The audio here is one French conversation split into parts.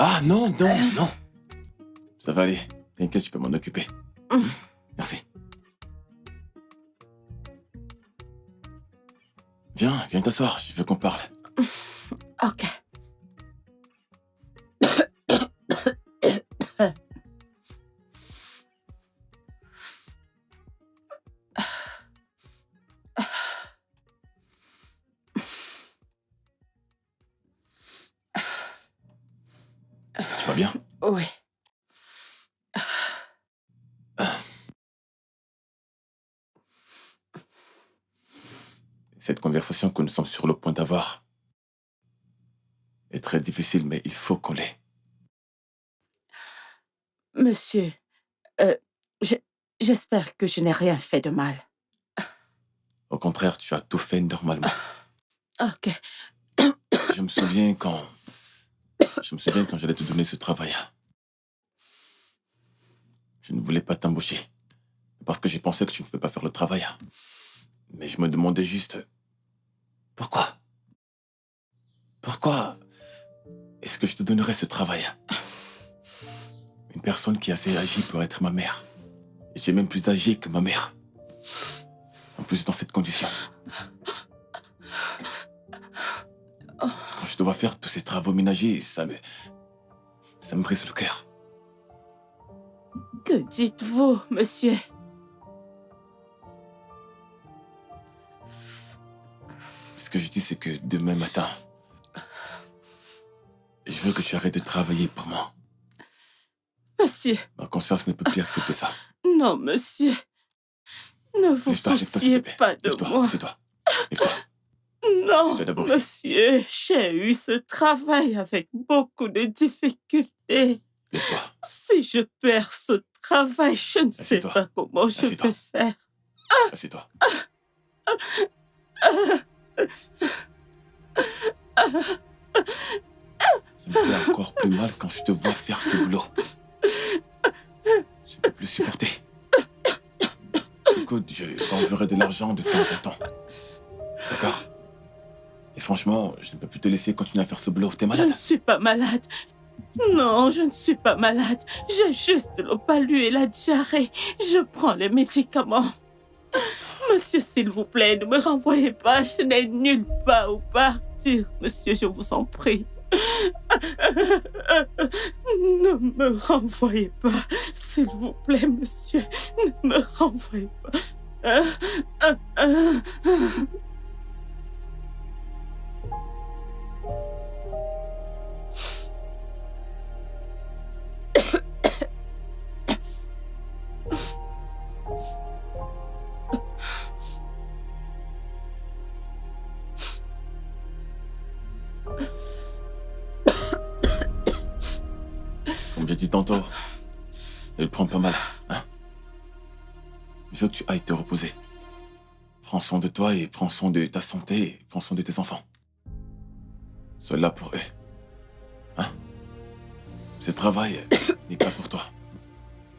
Ah non, non, non. Ça va aller. T'inquiète, je peux m'en occuper. Merci. Viens t'asseoir, je veux qu'on parle. Ok. Tu vas bien? Oui. Cette conversation que nous sommes sur le point d'avoir est très difficile, mais il faut qu'on l'ait. Monsieur, euh, je- j'espère que je n'ai rien fait de mal. Au contraire, tu as tout fait normalement. Ok. Je me souviens quand j'allais te donner ce travail. Je ne voulais pas t'embaucher. Parce que j'ai pensé que tu ne pouvais pas faire le travail. Mais je me demandais juste... Pourquoi? Pourquoi est-ce que je te donnerais ce travail? Une personne qui est assez âgée pour être ma mère. Et tu es même plus âgée que ma mère. En plus, dans cette condition. Quand je dois faire tous ces travaux ménagers, ça me brise le cœur. Que dites-vous, monsieur? Ce que je dis, c'est que demain matin, je veux que tu arrêtes de travailler pour moi. Monsieur, Ma conscience ne peut plus accepter ça. non, monsieur. Ne vous Lève-toi, s'il te souciez plaît. pas de Lève-toi, moi. assieds-toi. Lève-toi. Non, Assieds-toi d'abord ici. monsieur, j'ai eu ce travail avec beaucoup de difficultés. Lève-toi. Si je perds ce travail, je ne sais Assieds-toi. pas comment je Assieds-toi. vais faire. Assieds-toi. Ça me fait encore plus mal quand je te vois faire ce boulot. Je ne peux plus supporter. Écoute, je t'enverrai de l'argent de temps en temps. D'accord? Et franchement, je ne peux plus te laisser continuer à faire ce boulot. T'es Je malade? ne suis pas malade. Non, je ne suis pas malade. J'ai juste le palu et la diarrhée. Je prends les médicaments. Monsieur, s'il vous plaît, ne me renvoyez pas. Je n'ai nulle part où partir. Monsieur, je vous en prie. Ne me renvoyez pas. S'il vous plaît, monsieur. Ne me renvoyez pas. Comme j'ai dit tantôt, elle prend pas mal, hein? Je veux que tu ailles te reposer. Prends soin de toi et prends soin de ta santé et prends soin de tes enfants. Sois là pour eux. Hein? Ce travail n'est pas pour toi.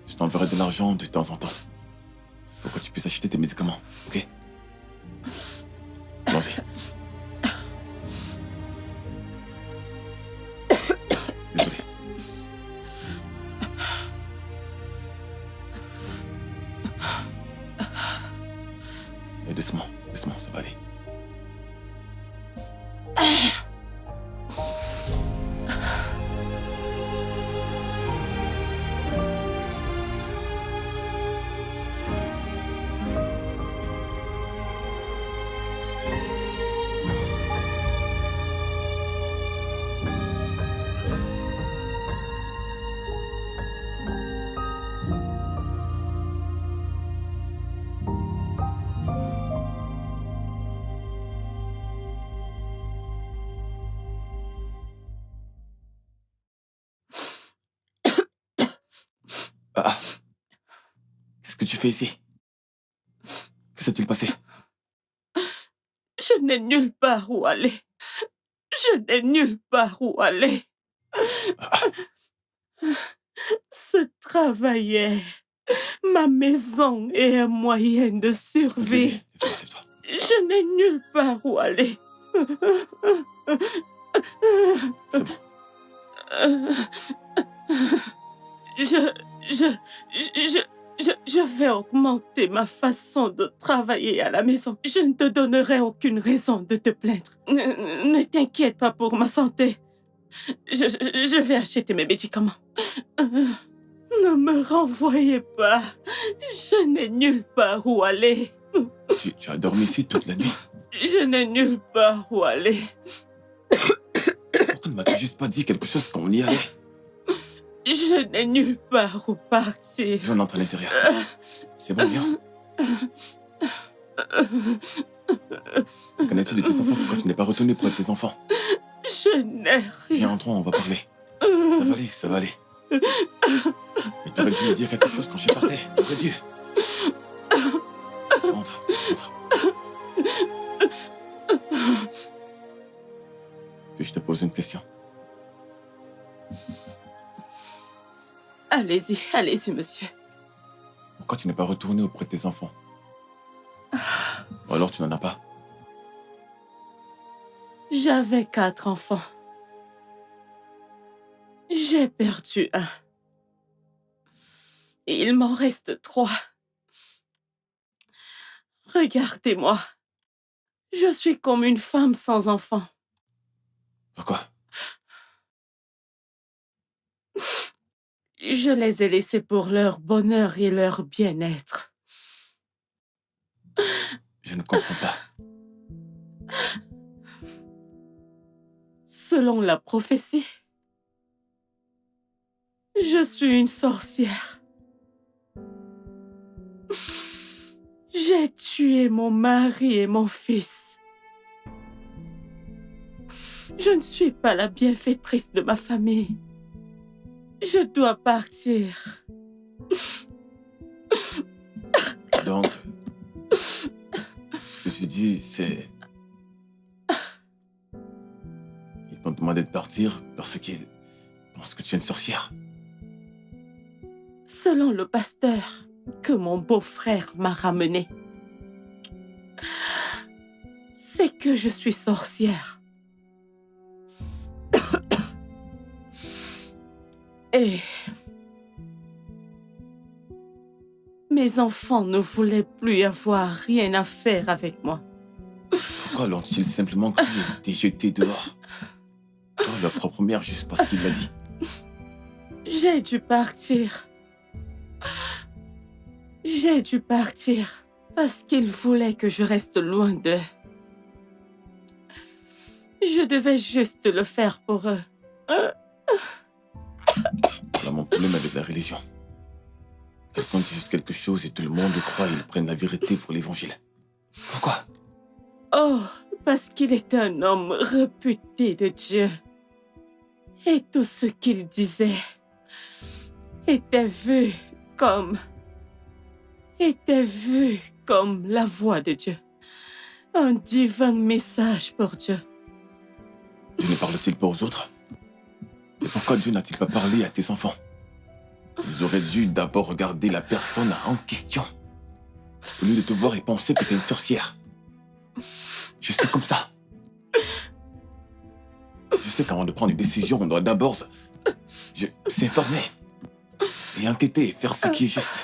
Je t'enverrai de l'argent de temps en temps. Pour que tu puisses acheter tes médicaments, ok? Allons-y. Désolé. Mais doucement, doucement, ça va aller. Ah, qu'est-ce que tu fais ici? Que s'est-il passé? Je n'ai nulle part où aller. Je n'ai nulle part où aller. Ce travail est ma maison et un moyen de survie. Lève-toi. Je n'ai nulle part où aller. C'est bon. Euh, je, je, je vais augmenter ma façon de travailler à la maison. Je ne te donnerai aucune raison de te plaindre. Ne t'inquiète pas pour ma santé. Je vais acheter mes médicaments. Ne me renvoyez pas. Je n'ai nulle part où aller. Tu as dormi ici toute la nuit? Je n'ai nulle part où aller. Pourquoi ne m'as-tu juste pas dit quelque chose quand on y allait? Je n'ai nulle part où partir. On entre à l'intérieur. C'est bon, viens. Qu'en est-il de tes enfants? Pourquoi tu n'es pas retourné près de tes enfants? Je n'ai rien. Viens, entrons, on va parler. Ça va aller, ça va aller. Mais tu aurais dû me dire quelque chose quand je partais. Tu aurais dû. Entre, entre. Puis je te pose une question. Allez-y, allez-y, monsieur. Pourquoi tu n'es pas retourné auprès de tes enfants? Ou alors tu n'en as pas? J'avais 4 enfants. J'ai perdu un. Et il m'en reste 3. Regardez-moi. Je suis comme une femme sans enfant. Pourquoi? Je les ai laissés pour leur bonheur et leur bien-être. Je ne comprends pas. Selon la prophétie, je suis une sorcière. J'ai tué mon mari et mon fils. Je ne suis pas la bienfaitrice de ma famille. Je dois partir. Donc, ce que tu dis, c'est... Ils t'ont demandé de partir parce qu'ils pensent que tu es une sorcière. Selon le pasteur que mon beau-frère m'a ramené, c'est que je suis sorcière. Et mes enfants ne voulaient plus avoir rien à faire avec moi. Pourquoi l'ont-ils simplement cru et t'es jeté dehors? Toi, leur propre mère, juste parce qu'il l'a dit. J'ai dû partir. J'ai dû partir parce qu'ils voulaient que je reste loin d'eux. Je devais juste le faire pour eux. Voilà mon problème avec la religion. Quelqu'un dit juste quelque chose et tout le monde le croit et ils prennent la vérité pour l'évangile. Pourquoi? Oh, parce qu'il est un homme réputé de Dieu. Et tout ce qu'il disait était vu comme la voix de Dieu. Un divin message pour Dieu. Dieu ne parle-t-il pas aux autres? Et pourquoi Dieu n'a-t-il pas parlé à tes enfants? Ils auraient dû d'abord regarder la personne en question, au lieu de te voir et penser que t'es une sorcière. Je sais comme ça. Je sais qu'avant de prendre une décision, on doit d'abord s'informer et enquêter et faire ce qui est juste.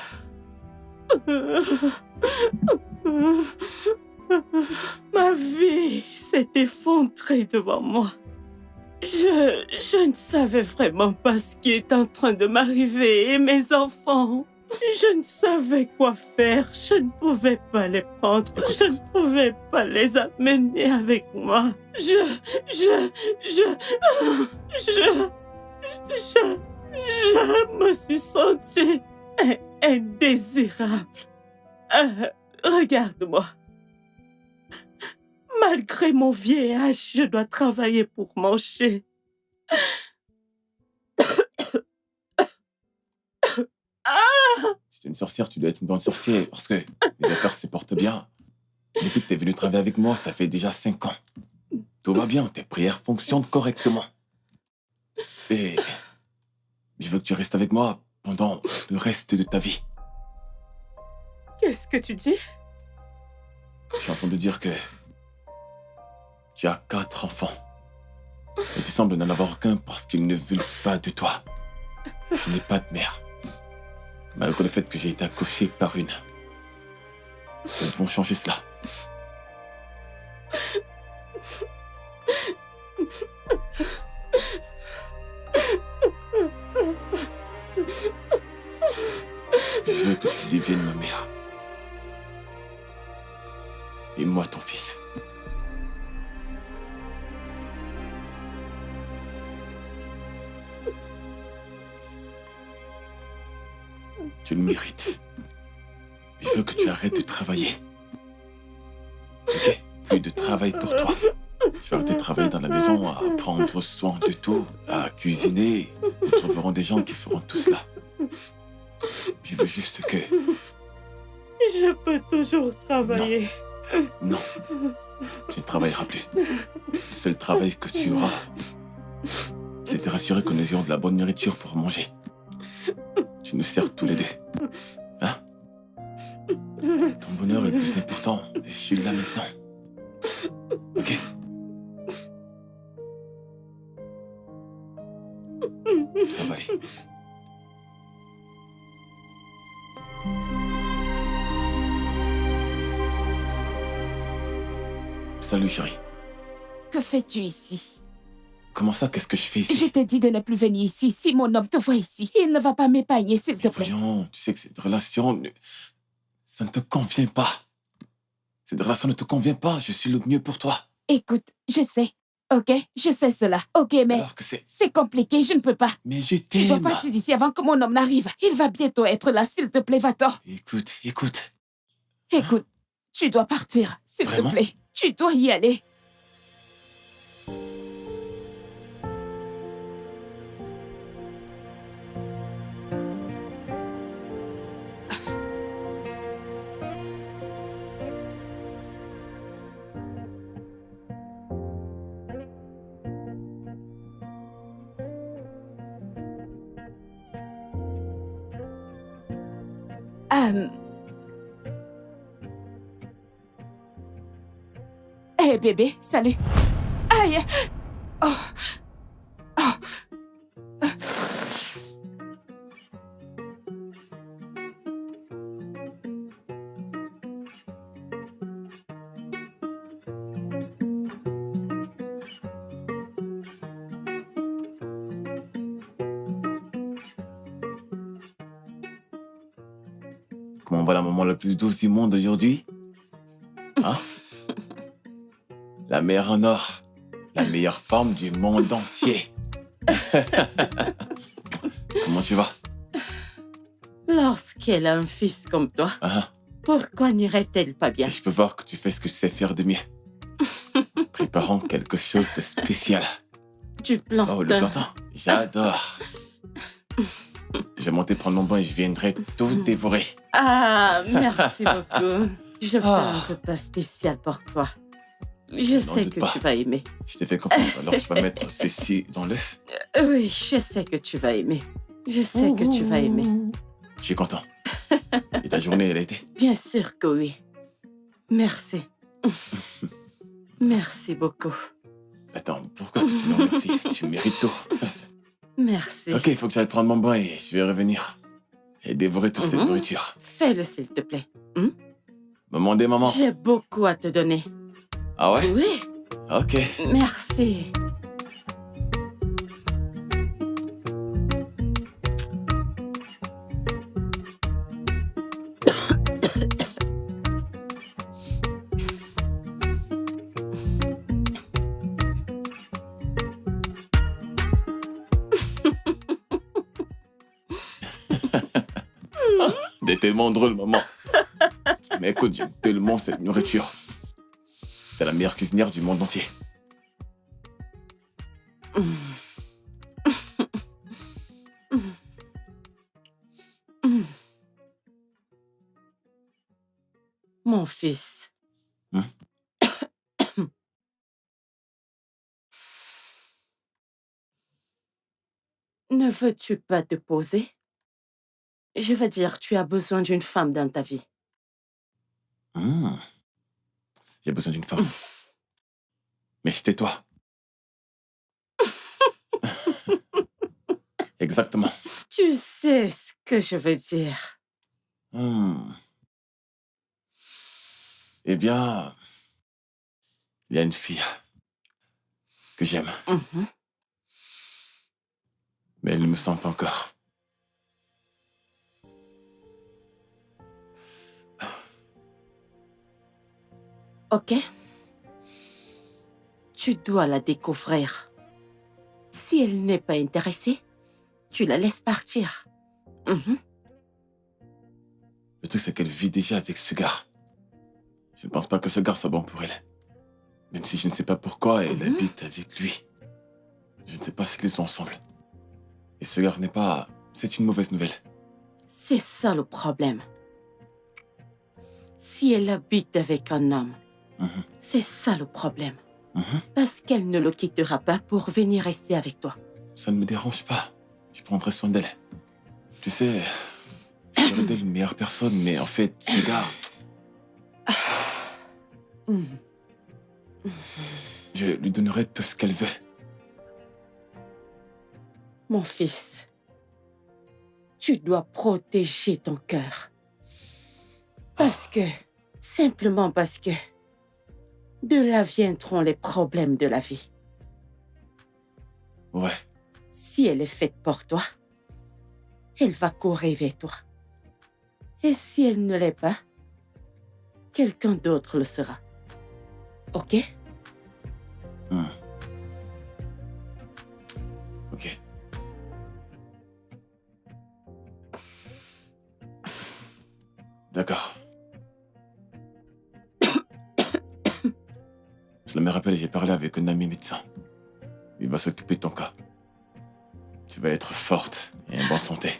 Ma vie s'est effondrée devant moi. Je ne savais vraiment pas ce qui est en train de m'arriver et mes enfants. Je ne savais quoi faire. Je ne pouvais pas les prendre. Je ne pouvais pas les amener avec moi. Je me suis sentie indésirable. Regarde-moi. Malgré mon vieillage, je dois travailler pour manger. Si t'es une sorcière, tu dois être une bonne sorcière parce que les affaires se portent bien. Depuis que t'es venu travailler avec moi, ça fait déjà 5 ans. Tout va bien, tes prières fonctionnent correctement. Et je veux que tu restes avec moi pendant le reste de ta vie. Qu'est-ce que tu dis? J'ai entendu dire que tu as 4 enfants. Et tu sembles n'en avoir aucun parce qu'ils ne veulent pas de toi. Je n'ai pas de mère. Malgré le fait que j'ai été accouché par une. Nous devons changer cela. Je veux que tu deviennes ma mère. Et moi ton fils. Tu le mérites. Je veux que tu arrêtes de travailler. Ok? Plus de travail pour toi. Tu vas arrêter de travailler dans la maison à prendre soin de tout, à cuisiner. Nous trouverons des gens qui feront tout cela. Je veux juste que... Je peux toujours travailler. Non, tu ne travailleras plus. Le seul travail que tu auras, c'est de rassurer que nous ayons de la bonne nourriture pour manger. Tu nous sers tous les deux. Hein? Ton bonheur est le plus important et je suis là maintenant. Ok? Ça va aller. Salut chérie. Que fais-tu ici? Comment ça, qu'est-ce que je fais Je ici? t'ai dit de ne plus venir ici. Si mon homme te voit ici, il ne va pas m'épargner, s'il te Mais plaît. voyons, tu sais que cette relation, ça ne te convient pas. Cette relation ne te convient pas, je suis le mieux pour toi. Écoute, je sais. Ok, je sais cela. Ok, mais Alors que c'est... c'est compliqué, je ne peux pas. Mais je Tu dois t'aime. partir d'ici avant que mon homme n'arrive. Il va bientôt être là, s'il te plaît, va-t'en. Écoute. Écoute, tu dois partir, s'il te Vraiment? plaît. Tu dois y aller. Hé, bébé, salut. Aïe. Oh. Oh. Comment va la maman la plus douce du monde aujourd'hui? Hein? La mère en or. La meilleure femme du monde entier. Comment tu vas? Lorsqu'elle a un fils comme toi, Ah, pourquoi n'irait-elle pas bien? et je peux voir que tu fais ce que tu sais faire de mieux. Préparons quelque chose de spécial. Du Oh, le plantain. plantain. J'adore. Je vais monter prendre mon bain et je viendrai tout dévorer. Ah, merci beaucoup. Je fais Ah. un repas spécial pour toi. Je sais doute que pas. tu vas aimer. Je t'ai fait confiance, alors tu vas mettre ceci dans l'œuf. Oui, je sais que tu vas aimer. Je sais que tu vas aimer. Je suis content. Et ta journée, elle a été? Bien sûr que oui. Merci. Merci beaucoup. Attends, pourquoi est-ce que tu me remercies? Tu mérites tout. Merci. Ok, il faut que j'aille prendre mon bain et je vais revenir. Et dévorer toute cette Mhm. nourriture. Fais-le, s'il te plaît. Maman des mamans. J'ai beaucoup à te donner. Ah ouais? Oui, Ok. merci. T'es tellement drôle, maman. Mais écoute, j'aime tellement cette nourriture. T'es la meilleure cuisinière du monde entier. Mon fils. Hmm? Ne veux-tu pas te poser? Je veux dire, tu as besoin d'une femme dans ta vie. J'ai besoin d'une femme. Mais tais-toi. Exactement. Tu sais ce que je veux dire. Eh bien, il y a une fille que j'aime, Mhm. mais elle ne me sent pas encore. Ok? Tu dois la découvrir. Si elle n'est pas intéressée, tu la laisses partir. Mhm. Le truc, c'est qu'elle vit déjà avec ce gars. Je ne pense pas que ce gars soit bon pour elle. Même si je ne sais pas pourquoi elle habite avec lui. Je ne sais pas ce qu'ils sont ensemble. Et ce gars n'est pas... C'est une mauvaise nouvelle. C'est ça le problème. Si elle habite avec un homme, c'est ça le problème. Parce qu'elle ne le quittera pas pour venir rester avec toi. Ça ne me dérange pas. Je prendrai soin d'elle. Tu sais, je serais d'elle une meilleure personne, mais en fait, ce gars... Je lui donnerai tout ce qu'elle veut. Mon fils, tu dois protéger ton cœur. Simplement parce que, de là viendront les problèmes de la vie. Ouais. Si elle est faite pour toi, elle va courir vers toi. Et si elle ne l'est pas, quelqu'un d'autre le sera. Ok? Ok. D'accord. Je me rappelle, j'ai parlé avec un ami médecin. Il va s'occuper de ton cas. Tu vas être forte et en bonne santé.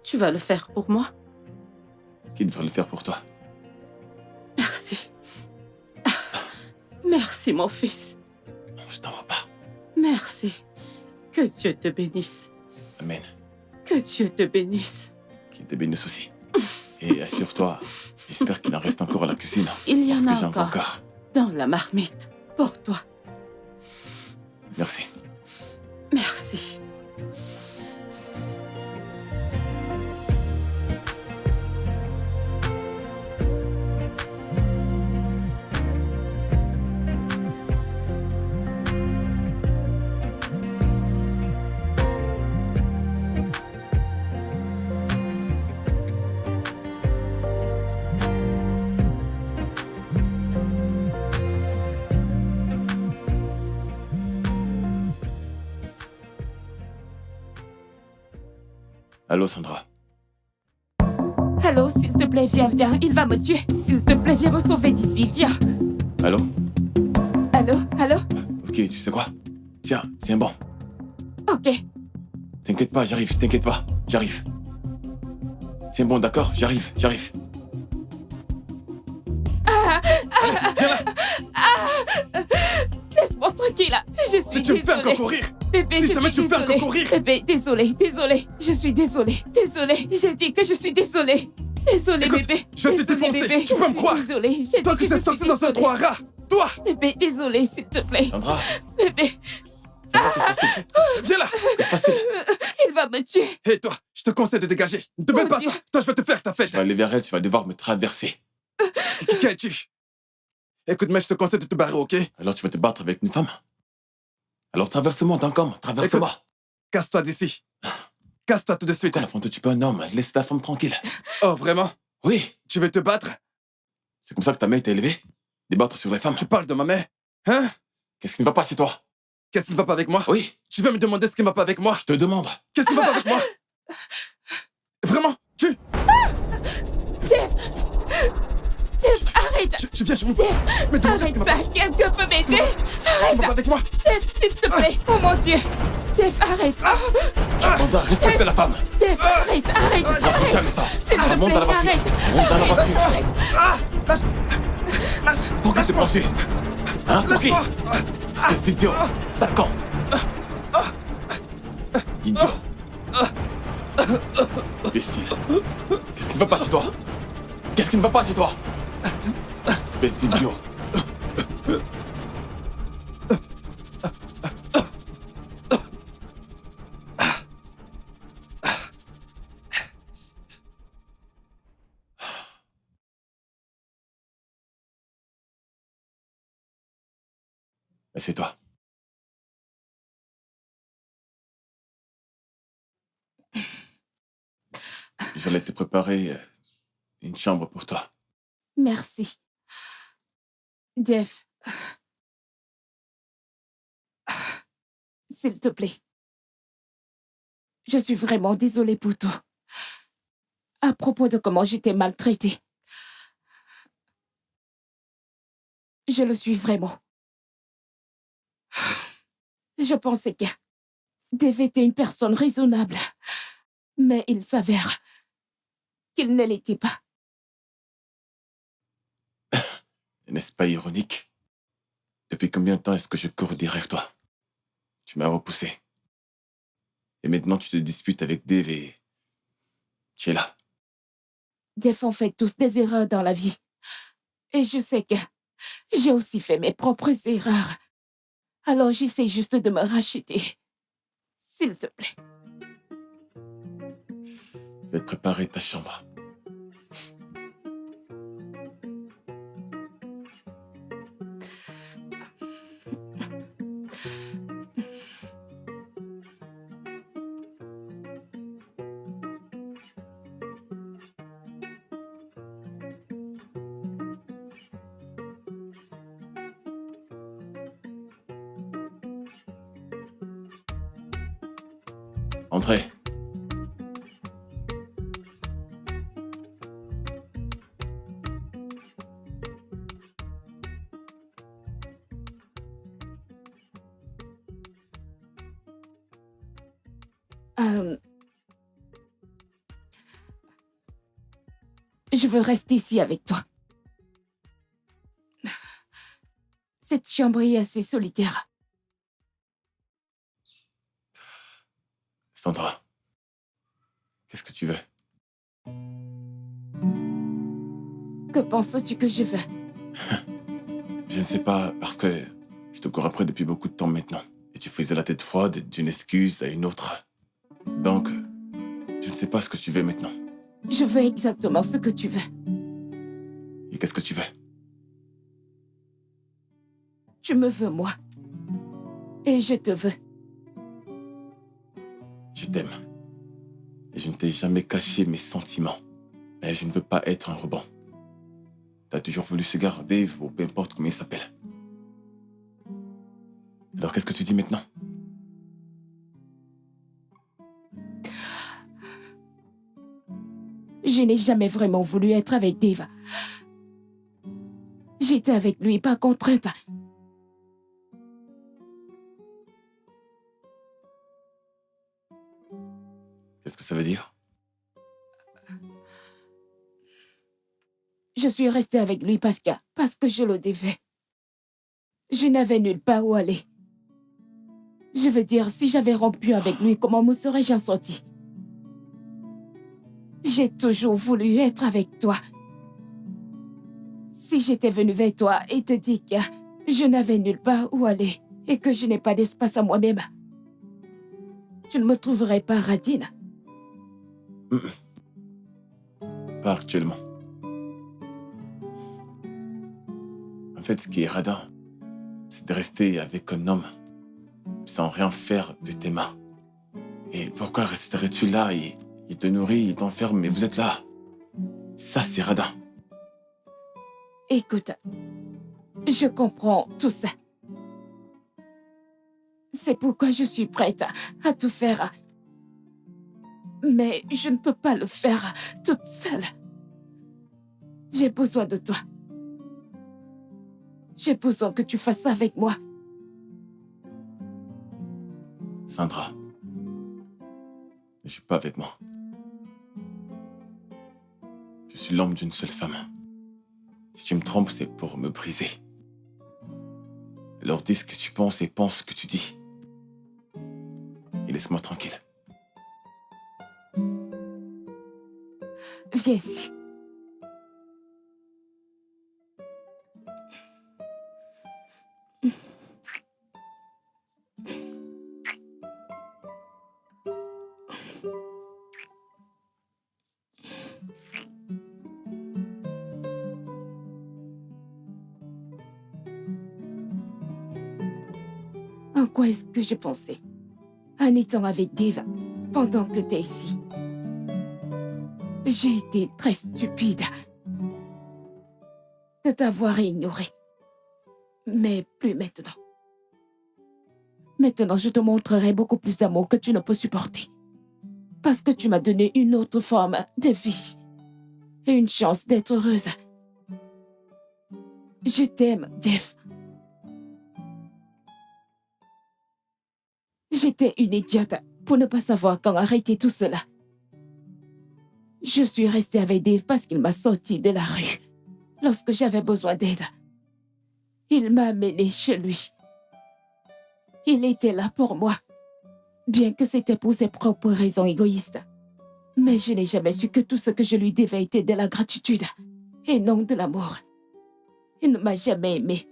Tu vas le faire pour moi? Qui devrait le faire pour toi? Merci. Merci, mon fils. Je t'en vois pas. Merci. Que Dieu te bénisse. Amen. Que Dieu te bénisse. Qu'il te bénisse aussi. Et assure-toi, j'espère qu'il en reste encore à la cuisine. Il y en parce a que j'en veux encore dans la marmite pour toi. Merci. Merci. Allô, Sandra. Allô, s'il te plaît, viens, viens. Il va me tuer. S'il te plaît, viens me sauver d'ici. Viens. Allô? Allô, allô? Ok, tu sais quoi? Tiens, c'est bon. Ok. T'inquiète pas, j'arrive, t'inquiète pas, j'arrive. C'est bon, d'accord, j'arrive. Laisse-moi tranquille, là. Je suis Si tu me fais désolée. encore courir, Bébé, si je jamais suis tu me fais encore désolée. courir. Bébé, désolée. Je suis désolée. J'ai dit que je suis désolée. Désolée, Écoute, bébé. je vais te Désolée, défoncer, bébé. tu peux me Je suis croire. Désolée. Toi qui sais sortir dans un trou à rats, toi. Bébé, désolée, s'il te plaît. Sandra, Bébé, Sandra, qu'est-ce que c'est? Viens là. Qu'est-ce qui se passe? il va me tuer. Hé toi, je te conseille de dégager. Ne te Mon mêle pas Dieu. ça. Toi, je vais te faire ta fête. Tu vas aller vers elle, tu vas devoir me traverser. Qui es-tu? Écoute, mais je te conseille de te barrer, ok? Alors tu vas te battre avec une femme? Alors traverse-moi, Dancom, traverse-moi. Écoute. Casse-toi d'ici. Casse-toi tout de suite. Quand la femme te tue pas un homme, laisse la femme tranquille. Oh, vraiment? Oui, Tu veux te battre? c'est comme ça que ta mère t'a élevé? Débattre sur les femmes. Tu parles de ma mère? Hein? Qu'est-ce qui ne va pas chez toi? Qu'est-ce qui ne va pas avec moi? Oui, Tu veux me demander ce qui ne va pas avec moi? je te demande. Qu'est-ce qui ne va pas avec moi? Vraiment? Tiff, arrête. Tu viens chez moi? Me demander ce Arrête qui ne va pas. ça. Quelqu'un peut m'aider. Ce qui ne va pas avec moi? Tiff, s'il te plaît. Oh mon Dieu. Tiff, arrête. Sandra, respecte la femme. Tiff, arrête. Frappe jamais ça. S'il te Monte dans la plaît, voiture. arrête. Monte dans la voiture. Ah! Lâche! Lâche! Pourquoi t'es penché? Hein? Pour qui? Lâche-moi! Espèce d'idiot. Sale con. Idiot. Imbécile. Qu'est-ce qui ne va pas chez toi? Qu'est-ce qui ne va pas chez toi? Espèce d'idiot. Assieds-toi. J'allais te préparer une chambre pour toi. Merci. Dev, s'il te plaît. Je suis vraiment désolée pour tout. À propos de comment j'étais maltraitée. Je le suis vraiment. Je pensais que Dev était une personne raisonnable. Mais il s'avère qu'il ne l'était pas. N'est-ce pas ironique? Depuis combien de temps est-ce que je cours derrière toi? Tu m'as repoussé. Et maintenant tu te disputes avec Dave et... tu es là. Dev, on fait tous des erreurs dans la vie. Et je sais que j'ai aussi fait mes propres erreurs. Alors j'essaie juste de me racheter. S'il te plaît. Je vais te préparer ta chambre. Entrez. Je veux rester ici avec toi. Cette chambre est assez solitaire. Sandra, qu'est-ce que tu veux? Que penses-tu que je veux? Je ne sais pas, parce que je te cours après depuis beaucoup de temps maintenant. Et tu faisais la tête froide d'une excuse à une autre. Donc, je ne sais pas ce que tu veux maintenant. Je veux exactement ce que tu veux. Et qu'est-ce que tu veux? Tu me veux, moi. Et je te veux. Je t'aime. Et je ne t'ai jamais caché mes sentiments. Mais je ne veux pas être un rebond. T'as toujours voulu ce gars, Dave, ou peu importe comment il s'appelle. Alors qu'est-ce que tu dis maintenant? Je n'ai jamais vraiment voulu être avec Dave. J'étais avec lui, pas contrainte. Qu'est-ce que ça veut dire? Je suis restée avec lui parce que je le devais. Je n'avais nulle part où aller. Je veux dire, si j'avais rompu avec lui, comment me serais-je en sortie? J'ai toujours voulu être avec toi. Si j'étais venue vers toi et te dire que je n'avais nulle part où aller et que je n'ai pas d'espace à moi-même, tu ne me trouverais pas radine. Pas actuellement. En fait, ce qui est radin, c'est de rester avec un homme sans rien faire de tes mains. Et pourquoi resterais-tu là? Il te nourrit, il t'enferme, mais vous êtes là. Ça, c'est radin. Écoute, je comprends tout ça. C'est pourquoi je suis prête à tout faire. Mais je ne peux pas le faire toute seule. J'ai besoin de toi. J'ai besoin que tu fasses ça avec moi. Sandra, ne joue pas avec moi. Je suis l'homme d'une seule femme. Si tu me trompes, c'est pour me briser. Alors dis ce que tu penses et pense ce que tu dis. Et laisse-moi tranquille. Viens ici. quoi est-ce que je pensais en étant avec Dave pendant que tu es ici. J'ai été très stupide de t'avoir ignoré. Mais plus maintenant. Maintenant, je te montrerai beaucoup plus d'amour que tu ne peux supporter. Parce que tu m'as donné une autre forme de vie et une chance d'être heureuse. Je t'aime, Dave. J'étais une idiote pour ne pas savoir quand arrêter tout cela. Je suis restée avec Dave parce qu'il m'a sorti de la rue lorsque j'avais besoin d'aide. Il m'a amenée chez lui. Il était là pour moi, bien que c'était pour ses propres raisons égoïstes. Mais je n'ai jamais su que tout ce que je lui devais était de la gratitude et non de l'amour. Il ne m'a jamais aimée.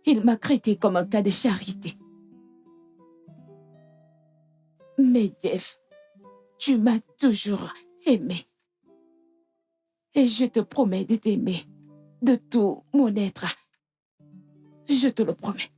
Il m'a traité comme un cas de charité. Mais Dave, tu m'as toujours aimé. Et je te promets de t'aimer de tout mon être. Je te le promets.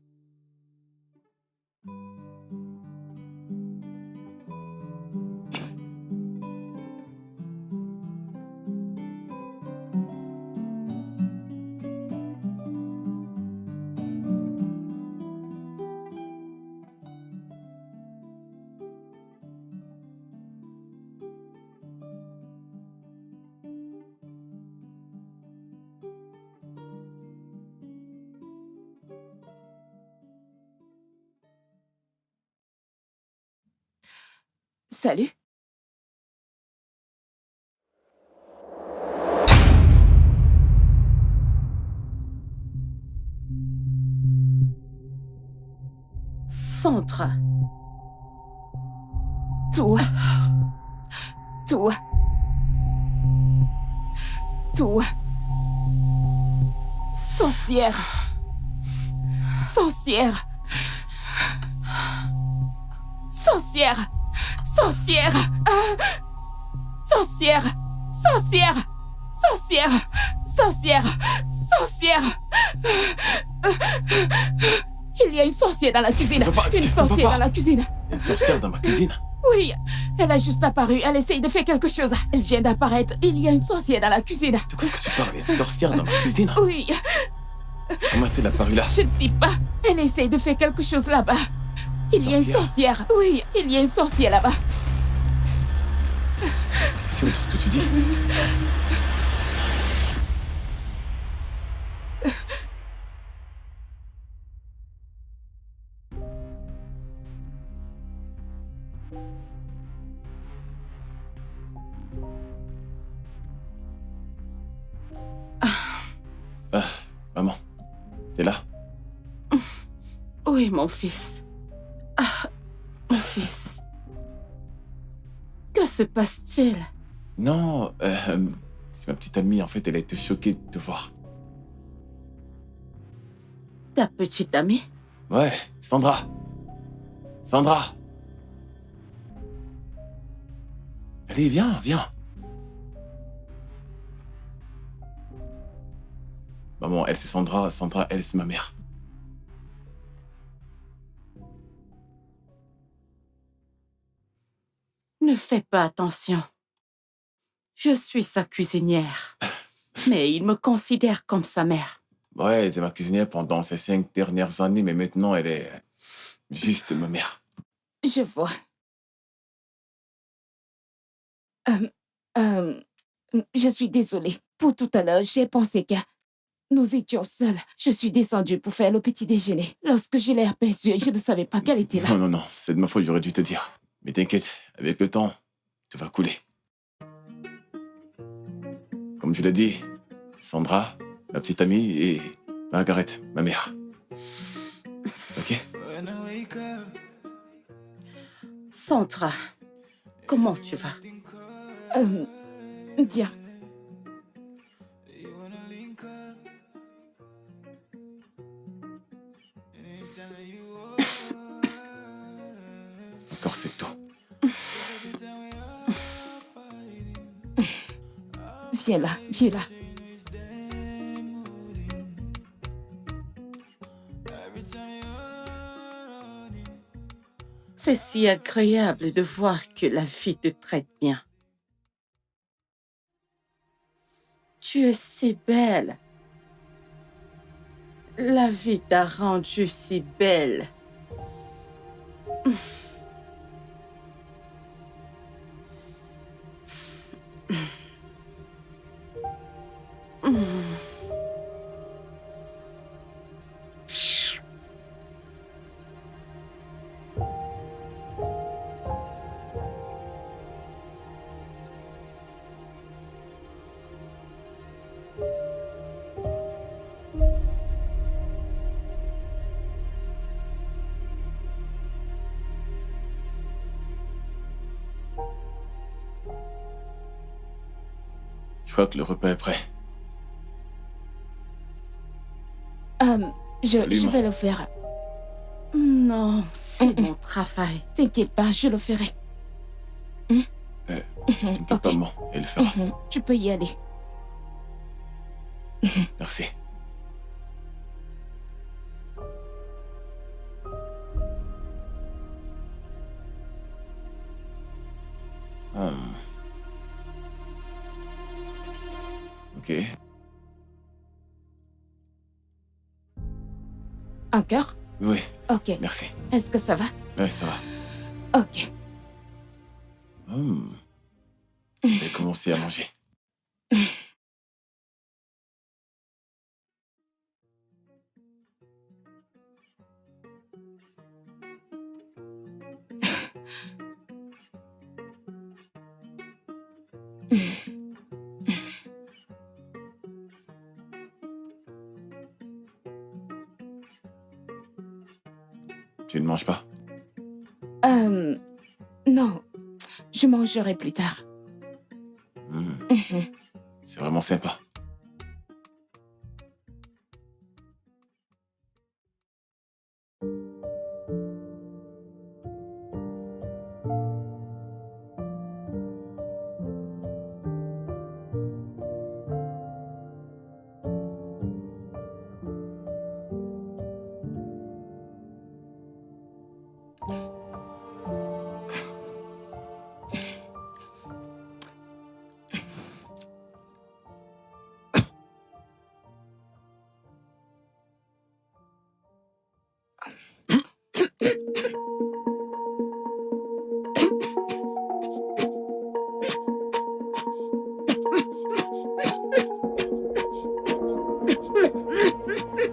Salut. Sandra. Toi. Toi. Toi. Sorcière. Sorcière. Sorcière. Sorcière. Sorcière. Sorcière. Sorcière. Sorcière. Sorcière. Il y a une sorcière dans la cuisine. Une sorcière dans la cuisine. Une sorcière dans ma cuisine? Oui, elle a juste apparu. Elle essaye de faire quelque chose. Elle vient d'apparaître. Il y a une sorcière dans la cuisine. De quoi est-ce que tu parles? Il y a une sorcière dans ma cuisine? Oui, Comment est-elle apparue là? je ne sais pas. Elle essaye de faire quelque chose là-bas. Il y a une sorcière. Oui, il y a une sorcière là-bas. Sûr de ce que tu dis? Ah, maman, t'es là? Oui, mon fils. Ah, mon fils. Que se passe-t-il? Non, c'est ma petite amie, en fait, elle a été choquée de te voir. Ta petite amie? Ouais, Sandra. Sandra. Allez, viens, viens. Maman, elle c'est Sandra. Sandra, elle c'est ma mère. Ne fais pas attention. Je suis sa cuisinière. Mais il me considère comme sa mère. Ouais, elle était ma cuisinière pendant ces 5 dernières années, mais maintenant elle est juste ma mère. Je vois. Je suis désolée. Pour tout à l'heure, j'ai pensé que nous étions seuls. Je suis descendue pour faire le petit déjeuner. Lorsque je l'ai aperçue, je ne savais pas qu'elle était là. Non, non, non, c'est de ma faute, j'aurais dû te dire. Mais t'inquiète, avec le temps, tout va couler. Comme je l'ai dit, Sandra, ma petite amie, et Margaret, ma mère. Ok? Sandra, comment tu vas? Bien. Encore c'est tôt. Viens là, viens là. C'est si agréable de voir que la vie te traite bien. Tu es si belle. La vie t'a rendue si belle. Je crois que le repas est prêt. Je Absolument. vais le faire. Non, c'est mon travail. T'inquiète pas, je le ferai. T'inquiète Ok. pas, maman, elle le fera. Tu peux y aller. Merci. Hmm. Ok. Encore? Oui, Ok. merci. Est-ce que ça va? Ouais, ça va. Ok. Je vais commencer à manger. Tu ne manges pas? Non. Je mangerai plus tard. C'est vraiment sympa.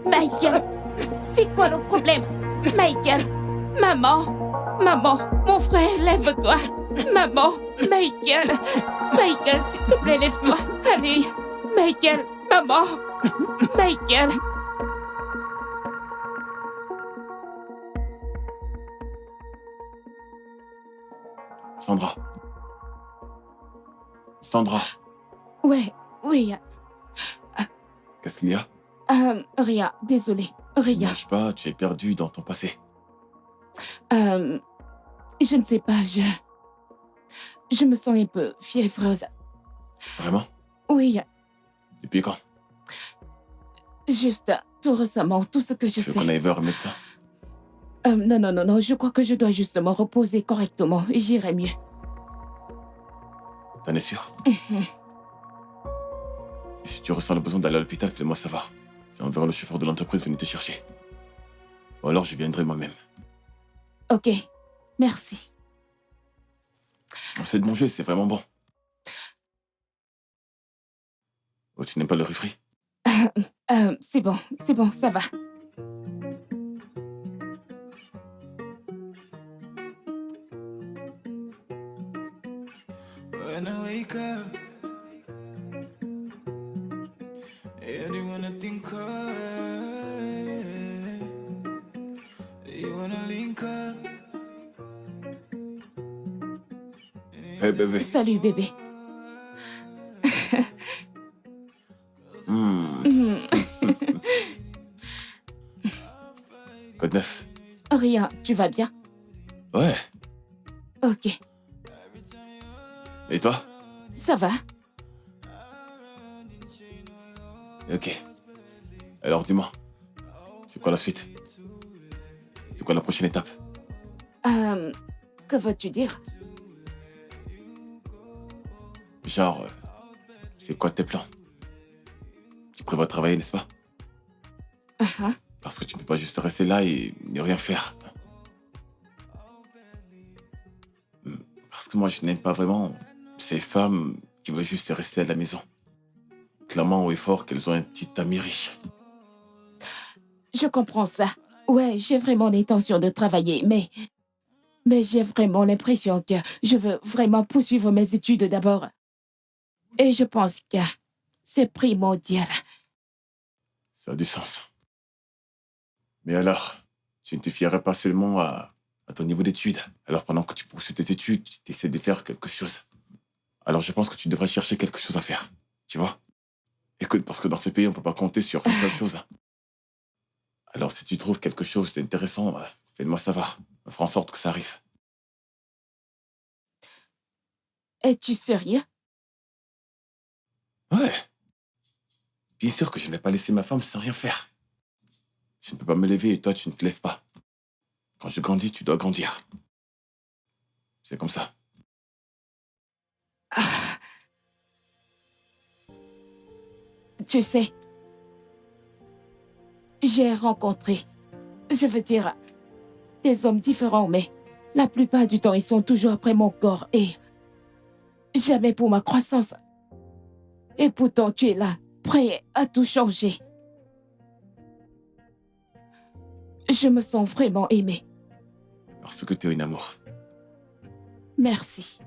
Michael, c'est quoi le problème? Michael, maman, maman, mon frère, lève-toi. Maman, Michael, Michael, s'il te plaît, lève-toi. Allez, Michael, maman, Michael. Sandra. Sandra, Ouais, oui. qu'est-ce qu'il y a? Rien, désolé, Tu ne rien. manges pas, tu es perdu dans ton passé. Je ne sais pas, je me sens un peu fiévreuse. Vraiment? Oui, Depuis quand? juste tout récemment, tout ce que je Tu veux sais. qu'on aille voir un médecin? Non, je crois que je dois juste me reposer correctement et j'irai mieux. T'en es sûr? Et si tu ressens le besoin d'aller à l'hôpital, fais-moi savoir. J'enverrai le chauffeur de l'entreprise venir te chercher. Ou alors je viendrai moi-même. Ok, merci. Essaie de manger, c'est vraiment bon. Oh, tu n'aimes pas le riz frit? C'est bon, ça va. When I wake up, you wanna think of, you wanna link up. Hey bébé. Salut bébé. Quoi de neuf? Rien, tu vas bien? Ouais. Ok, Et toi? ça va. Ok. Alors dis-moi, c'est quoi la suite? C'est quoi la prochaine étape? Que veux-tu dire? Genre, c'est quoi tes plans? Tu prévois travailler, n'est-ce pas? Ah, Parce que tu ne peux pas juste rester là et ne rien faire. Parce que moi, je n'aime pas vraiment ces femmes qui veulent juste rester à la maison. Clairement haut et fort qu'elles ont un petit ami riche. je comprends ça. Ouais, j'ai vraiment l'intention de travailler, mais j'ai vraiment l'impression que je veux vraiment poursuivre mes études d'abord. Et je pense que c'est primordial. Ça a du sens. Mais alors, tu ne te fierais pas seulement à ton niveau d'études. Alors pendant que tu poursuis tes études, tu essaies de faire quelque chose. Alors je pense que tu devrais chercher quelque chose à faire. Tu vois? Écoute, parce que dans ce pays, on ne peut pas compter sur une seule chose. Alors si tu trouves quelque chose d'intéressant, fais-moi savoir. On fera en sorte que ça arrive. Es-tu sérieux? Ouais. Bien sûr que je n'ai pas laissé ma femme sans rien faire. Je ne peux pas me lever et toi, tu ne te lèves pas. Quand je grandis, tu dois grandir. C'est comme ça. Ah, tu sais, j'ai rencontré, je veux dire, des hommes différents, mais la plupart du temps, ils sont toujours après mon corps et jamais pour ma croissance. Et pourtant, tu es là, prêt à tout changer. Je me sens vraiment aimée. Parce que tu es une amour. Merci.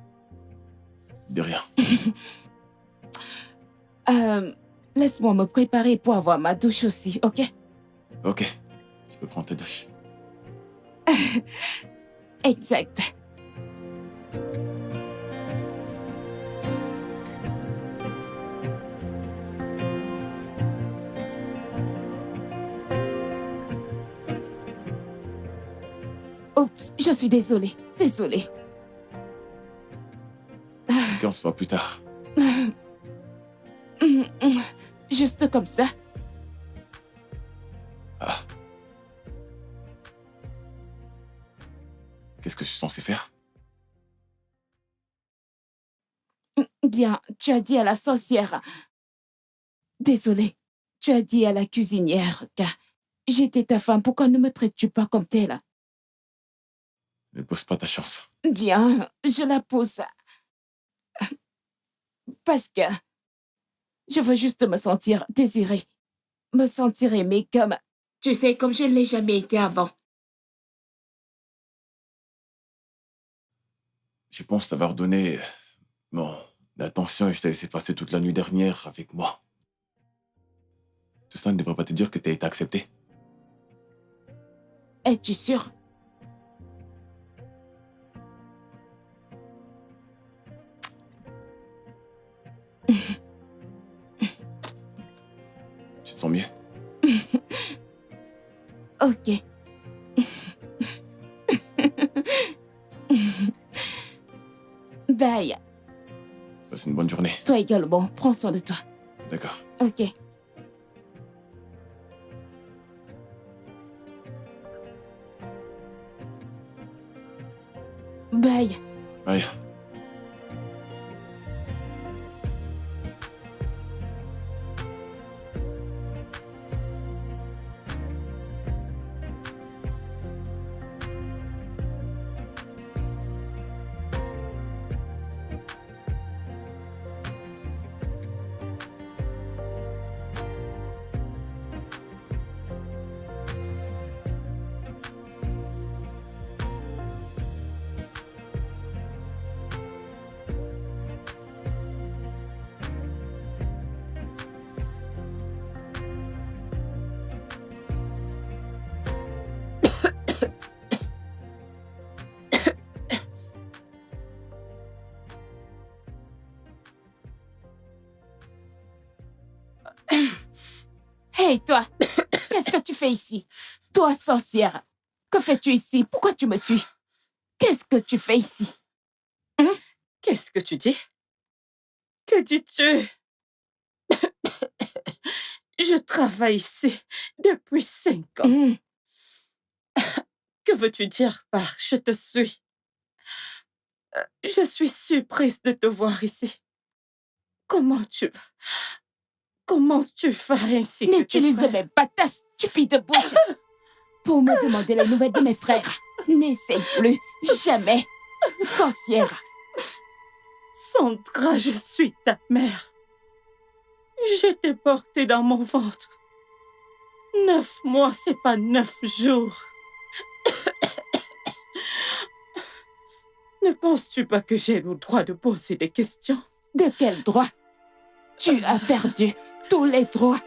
De rien. Laisse-moi me préparer pour avoir ma douche aussi, ok? Ok. Tu peux prendre ta douche. Exact. Oups, je suis désolée. Désolée. Ok, on se voit plus tard. Juste comme ça. Ah. Qu'est-ce que je suis censé faire? Bien, tu as dit à la sorcière. Désolée. Tu as dit à la cuisinière que j'étais ta femme. Pourquoi ne me traites-tu pas comme telle? Ne pose pas ta chance. Bien, je la pousse. Parce que je veux juste me sentir désirée. Me sentir aimée comme... Tu sais, comme je ne l'ai jamais été avant. Je pense t'avoir donné mon attention et je t'ai laissé passer toute la nuit dernière avec moi. Tout ça ne devrait pas te dire que tu as été accepté. Es-tu sûre? Tu te sens mieux? Ok. Bye. Passe une bonne journée. Toi également. Prends soin de toi. D'accord. Ok. Bye. Bye. Hey, toi! Qu'est-ce que tu fais ici? Toi, sorcière! Que fais-tu ici? Pourquoi tu me suis? Qu'est-ce que tu fais ici? Qu'est-ce que tu dis? Que dis-tu? Je travaille ici depuis 5 ans. Hum, Que veux-tu dire par « je te suis » Je suis surprise de te voir ici. Comment tu vas ainsi que tes N'utilise frères? même pas ta stupide bouche pour me demander les nouvelles de mes frères. N'essaie plus, jamais. Sorcière. Sandra, je suis ta mère. Je t'ai portée dans mon ventre. 9 mois, c'est pas 9 jours. Ne penses-tu pas que j'ai le droit de poser des questions? De quel droit? Tu as perdu tous les droits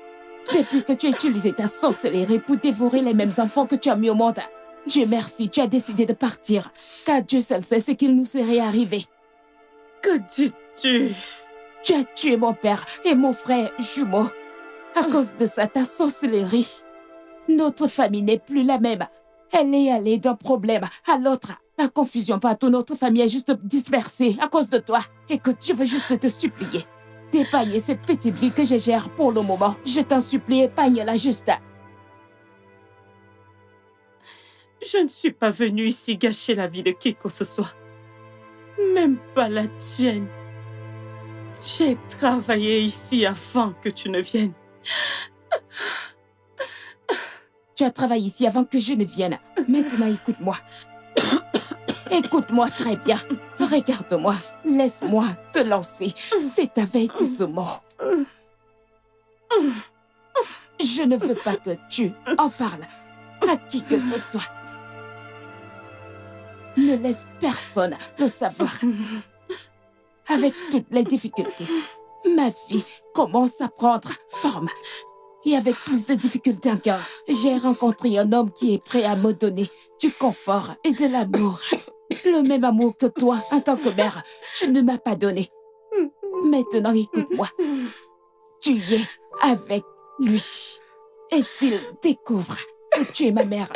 depuis que tu as utilisé ta sorcellerie pour dévorer les mêmes enfants que tu as mis au monde. Dieu merci, tu as décidé de partir, car Dieu seul sait ce qu'il nous serait arrivé. Que dis-tu? Tu as tué mon père et mon frère jumeau. À cause de ça, ta sorcellerie. Notre famille n'est plus la même. Elle est allée d'un problème à l'autre. La confusion partout, notre famille est juste dispersée à cause de toi. Écoute, je veux juste te supplier d'épargner cette petite vie que je gère pour le moment. Je t'en supplie, épargne-la juste. Je ne suis pas venue ici gâcher la vie de qui que ce soit. Même pas la tienne. J'ai travaillé ici avant que tu ne viennes. Tu as travaillé ici avant que je ne vienne. Maintenant, écoute-moi. Écoute-moi très bien. Regarde-moi. Laisse-moi te lancer cet avertissement. Je ne veux pas que tu en parles à qui que ce soit. Ne laisse personne le savoir. Avec toutes les difficultés, ma vie commence à prendre forme. Et avec plus de difficultés encore, j'ai rencontré un homme qui est prêt à me donner du confort et de l'amour. Le même amour que toi, en tant que mère, tu ne m'as pas donné. Maintenant, écoute-moi. Tu es avec lui. Et s'il découvre que tu es ma mère,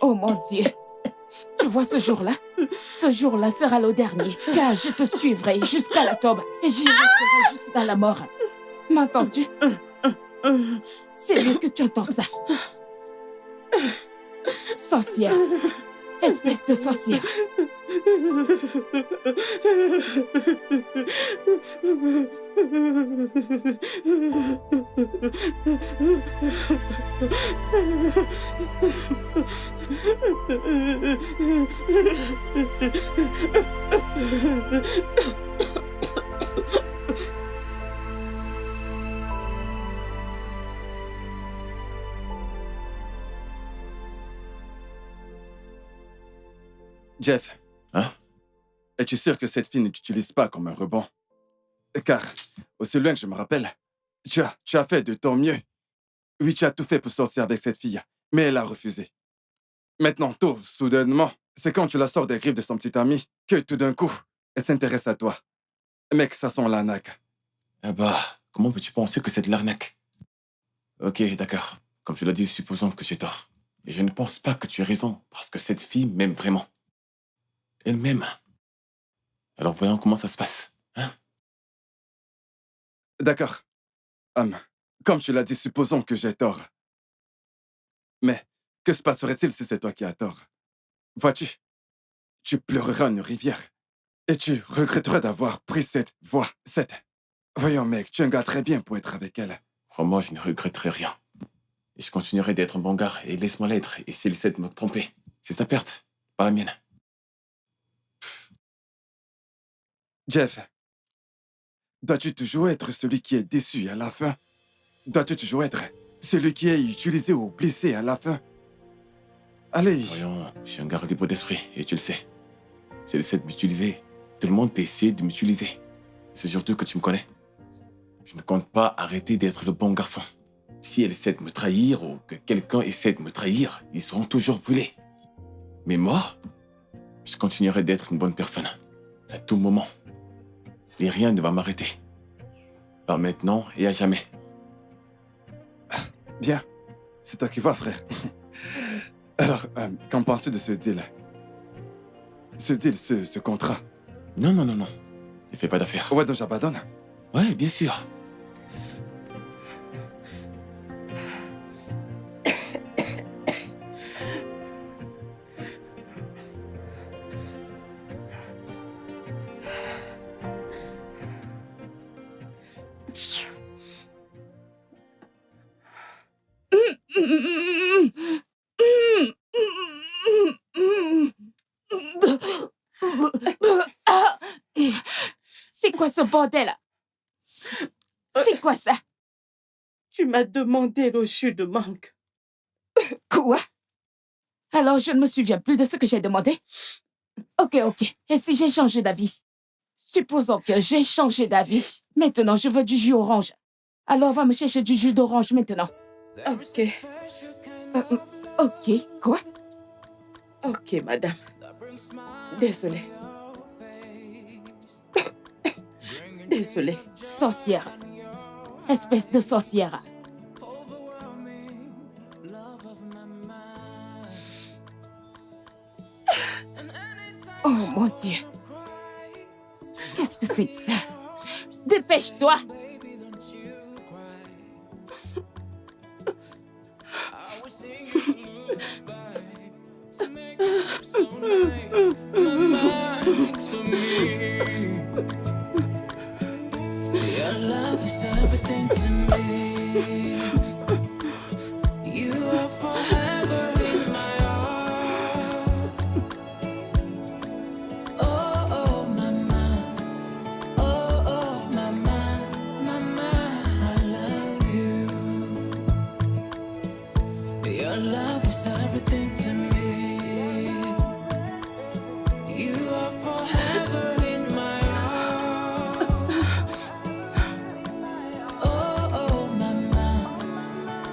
oh mon Dieu, tu vois ce jour-là? Ce jour-là sera le dernier, car je te suivrai jusqu'à la tombe et j'y resterai jusqu'à la mort. M'entends-tu? C'est mieux que tu entends ça. Sorcière. Espèce de sorcière. Jeff. Hein? Es-tu sûr que cette fille ne t'utilise pas comme un rebond? Car, aussi loin que je me rappelle, tu as fait de ton mieux. Oui, tu as tout fait pour sortir avec cette fille, mais elle a refusé. Maintenant, tout soudainement, c'est quand tu la sors des griffes de son petit ami que tout d'un coup, elle s'intéresse à toi. Mec, ça sent l'arnaque. Ah bah, comment peux-tu penser que c'est de l'arnaque? Ok, d'accord. Comme tu l'as dit, supposons que j'ai tort. Et je ne pense pas que tu aies raison, parce que cette fille m'aime vraiment. Elle m'aime. Alors voyons comment ça se passe. Hein? D'accord. Comme tu l'as dit, supposons que j'ai tort. Mais que se passerait-il si c'est toi qui as tort? Vois-tu, tu pleureras une rivière et tu regretteras d'avoir pris cette voie. Voyons, mec, tu es un gars très bien pour être avec elle. Crois-moi, je ne regretterai rien. Et je continuerai d'être un bon gars, et laisse-moi l'être. Et s'il essaie de me tromper, c'est sa perte, pas la mienne. Jeff, dois-tu toujours être celui qui est déçu à la fin? Dois-tu toujours être celui qui est utilisé ou blessé à la fin? Allez. Voyons, je suis un gars libre d'esprit, et tu le sais. S'il essaie de m'utiliser, tout le monde peut essayer de m'utiliser. C'est surtout que tu me connais. Je ne compte pas arrêter d'être le bon garçon. Si elle essaie de me trahir, ou que quelqu'un essaie de me trahir, ils seront toujours brûlés. Mais moi, je continuerai d'être une bonne personne. À tout moment. Et rien ne va m'arrêter. Pas maintenant et à jamais. Bien, c'est toi qui vois, frère. Alors, qu'en penses-tu de ce deal? Ce contrat? Non. Ne fais pas d'affaires. Ouais, donc j'abandonne. Ouais, bien sûr. C'est quoi ce bordel? C'est quoi ça? Tu m'as demandé le jus de mangue. Quoi? Alors je ne me souviens plus de ce que j'ai demandé? Ok. Et si j'ai changé d'avis? Supposons que j'ai changé d'avis. Maintenant, je veux du jus orange. Alors va me chercher du jus d'orange maintenant. Ok. Ok, quoi? Ok, madame. Désolée. Désolée. Sorcière. Espèce de sorcière. Oh mon Dieu. Qu'est-ce que c'est que ça? Dépêche-toi! Your love is everything to me. You are forever in my heart. Oh, mama. Oh, mama. Mama, I love you. Your love is everything to me. You are forever in my heart. Oh, mama.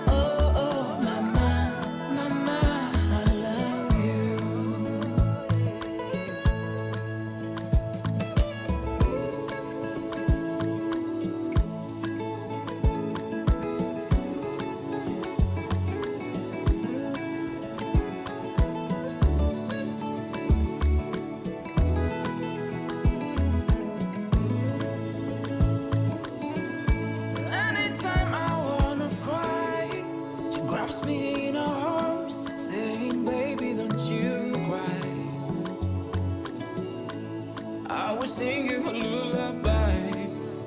Oh, mama. Mama, I love you. Anytime I wanna cry, she grabs me in her arms, saying, "Baby, don't you cry." I will sing you a lullaby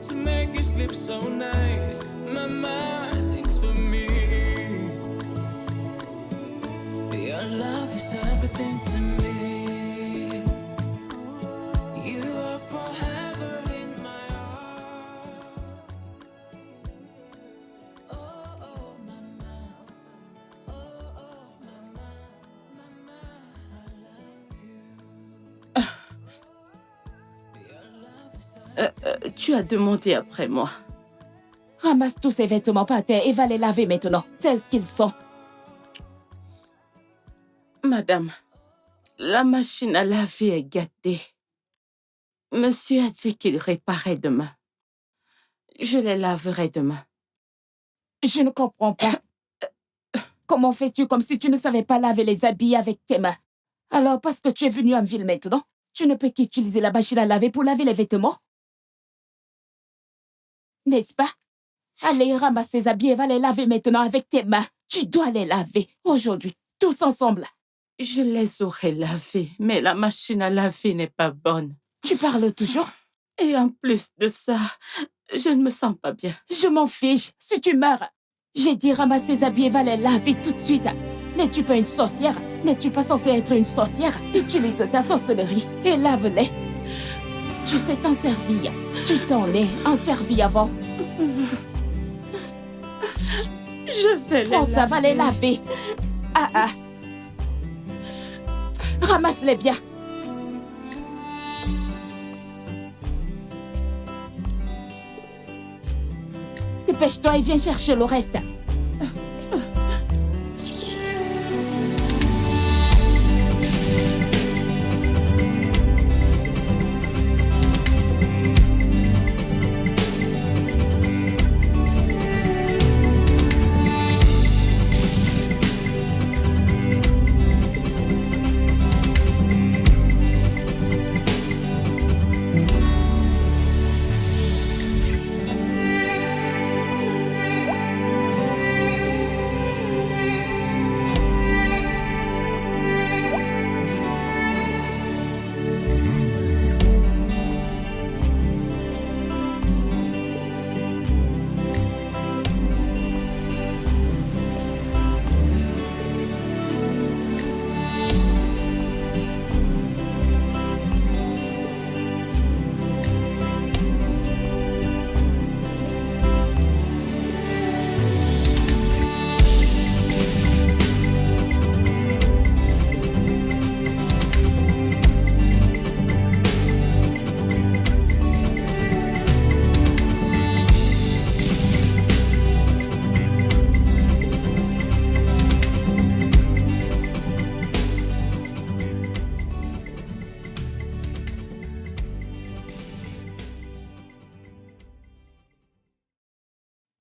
to make you sleep so nice. Mama sings for me. Your love is everything to me. You are forever in my heart. Oh, mama. Oh, mama. Mama, I love you. Your love is Tu as demandé après moi. Ramasse tous ces vêtements par terre et va les laver maintenant, tels qu'ils sont. Madame, la machine à laver est gâtée. Monsieur a dit qu'il réparait demain. Je les laverai demain. Je ne comprends pas. Comment fais-tu comme si tu ne savais pas laver les habits avec tes mains? Alors, parce que tu es venu en ville maintenant, tu ne peux qu'utiliser la machine à laver pour laver les vêtements? N'est-ce pas? Allez, ramasse ces habits et va les laver maintenant avec tes mains. Tu dois les laver aujourd'hui, tous ensemble. Je les aurais lavés, mais la machine à laver n'est pas bonne. Tu parles toujours? Et en plus de ça, je ne me sens pas bien. Je m'en fiche, si tu meurs. J'ai dit ramasse ces habits et va les laver tout de suite. N'es-tu pas une sorcière? N'es-tu pas censée être une sorcière? Utilise ta sorcellerie et lave-les. Tu sais t'en servir. Tu t'en es en servi avant. Je vais les Prends ça, va les laver. laver. Ah. Ramasse-les bien. Dépêche-toi et viens chercher le reste.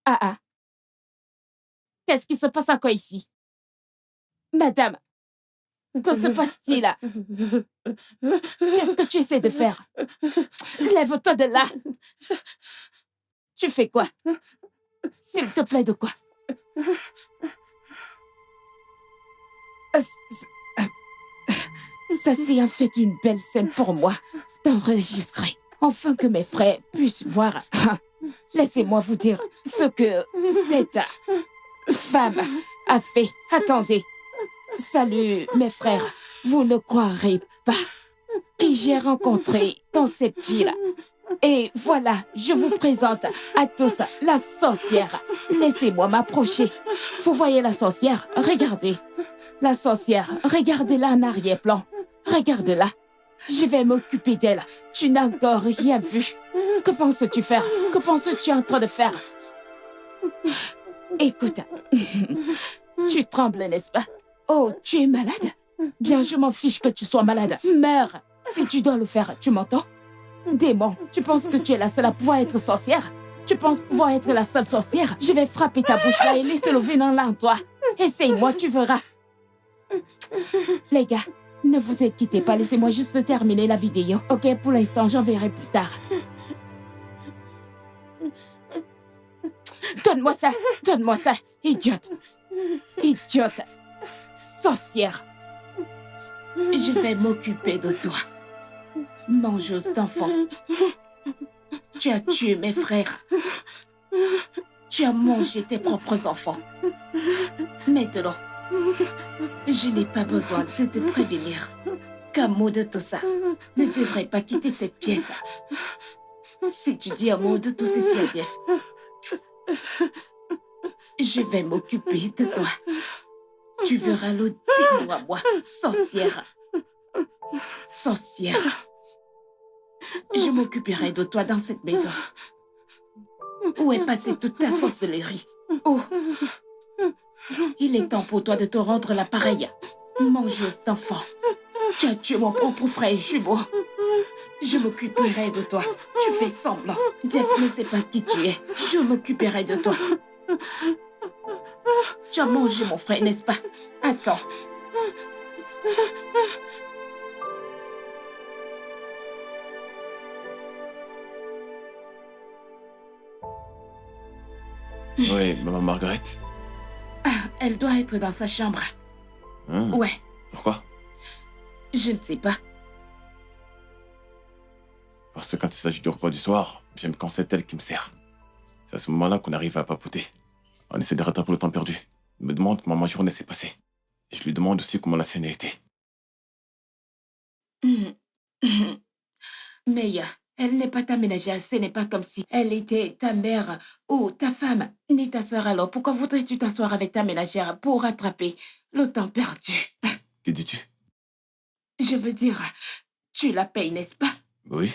Ah ah. Qu'est-ce qui se passe encore ici? Madame, que se passe-t-il là? Qu'est-ce que tu essaies de faire? Lève-toi de là. Tu fais quoi? S'il te plaît, de quoi? Ça, c'est en fait une belle scène pour moi d'enregistrer. Enfin que mes frères puissent voir. Laissez-moi vous dire ce que cette femme a fait. Attendez. Salut, mes frères. Vous ne croirez pas qui j'ai rencontré dans cette ville. Et voilà, je vous présente à tous la sorcière. Laissez-moi m'approcher. Vous voyez la sorcière? Regardez. La sorcière, regardez-la en arrière-plan. Regarde-la. Je vais m'occuper d'elle. Tu n'as encore rien vu. Que penses-tu faire? Que penses-tu en train de faire? Écoute, tu trembles, n'est-ce pas? Oh, tu es malade? Bien, je m'en fiche que tu sois malade. Meurs. Si tu dois le faire, tu m'entends? Démon, tu penses que tu es la seule à pouvoir être sorcière? Tu penses pouvoir être la seule sorcière? Je vais frapper ta bouche là et laisser le venin là en toi. Essaye-moi, tu verras. Les gars, ne vous inquiétez pas, laissez-moi juste terminer la vidéo. Ok, pour l'instant, j'en verrai plus tard. Donne-moi ça, idiote. Idiote. Sorcière. Je vais m'occuper de toi. Mangeuse d'enfants. Tu as tué mes frères. Tu as mangé tes propres enfants. Maintenant, je n'ai pas besoin de te prévenir qu'un mot de tout ça ne devrait pas quitter cette pièce. Si tu dis un mot de tout ceci à Jeff, je vais m'occuper de toi. Tu verras le démon à moi, sorcière. Sorcière. Je m'occuperai de toi dans cette maison. Où est passée toute ta sorcellerie? Oh, il est temps pour toi de te rendre l'appareil. Mangeuse d'enfants. Tu as tué mon propre frère jumeau. Je m'occuperai de toi. Tu fais semblant. Jeff ne sait pas qui tu es. Je m'occuperai de toi. Tu as mangé mon frère, n'est-ce pas? Attends. Oui, maman Margaret. Ah, elle doit être dans sa chambre. Hein? Ouais, Pourquoi? je ne sais pas. Parce que quand il s'agit du repas du soir, j'aime quand c'est elle qui me sert. C'est à ce moment-là qu'on arrive à papoter. On essaie de rattraper le temps perdu. Elle me demande comment ma journée s'est passée. Et je lui demande aussi comment la sienne a été. Mais elle n'est pas ta ménagère, ce n'est pas comme si elle était ta mère ou ta femme, ni ta sœur. Alors pourquoi voudrais-tu t'asseoir avec ta ménagère pour rattraper le temps perdu? Que dis-tu? Je veux dire, tu la payes, n'est-ce pas? Oui.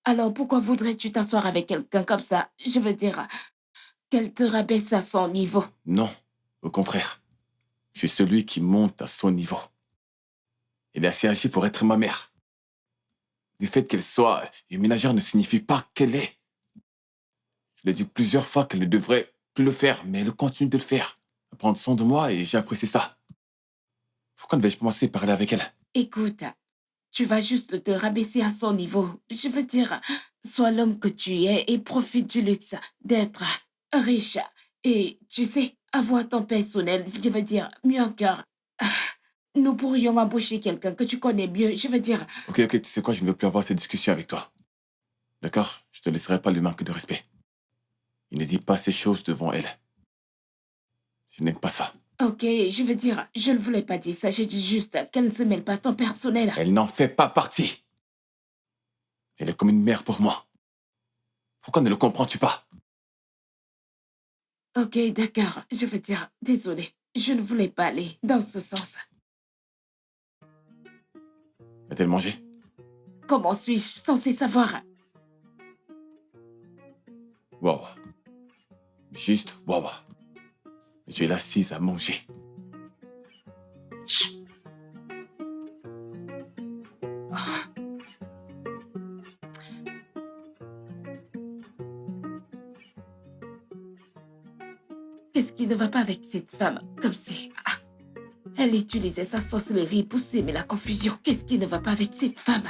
Alors pourquoi voudrais-tu t'asseoir avec quelqu'un comme ça? Je veux dire, qu'elle te rabaisse à son niveau. Non, au contraire. Je suis celui qui monte à son niveau. Elle est assez âgée pour être ma mère. Le fait qu'elle soit une ménagère ne signifie pas qu'elle est. Je l'ai dit plusieurs fois qu'elle ne devrait plus le faire, mais elle continue de le faire. Elle prend soin de moi et j'ai apprécié ça. Pourquoi ne vais-je pas commencer à parler avec elle? Écoute, tu vas juste te rabaisser à son niveau. Je veux dire, sois l'homme que tu es et profite du luxe d'être riche. Et tu sais, avoir ton personnel, je veux dire, mieux encore. Nous pourrions embaucher quelqu'un que tu connais mieux. Je veux dire, Ok, tu sais quoi, je ne veux plus avoir cette discussion avec toi. D'accord? Je te laisserai pas le manque de respect. Il ne dit pas ces choses devant elle. Je n'aime pas ça. ok, je veux dire, je ne voulais pas dire ça. J'ai dit juste qu'elle ne se mêle pas à ton personnel. Elle n'en fait pas partie. Elle est comme une mère pour moi. Pourquoi ne le comprends-tu pas? Ok, d'accord. Je veux dire, désolée. Je ne voulais pas aller dans ce sens. A-t-elle mangé? Comment suis-je censée savoir? Wow. Juste wow. Je l'assise à manger. Qu'est-ce qui ne va pas avec cette femme? Comme si... Ah, elle utilisait sa sorcellerie pour s'aimer la confusion. Qu'est-ce qui ne va pas avec cette femme?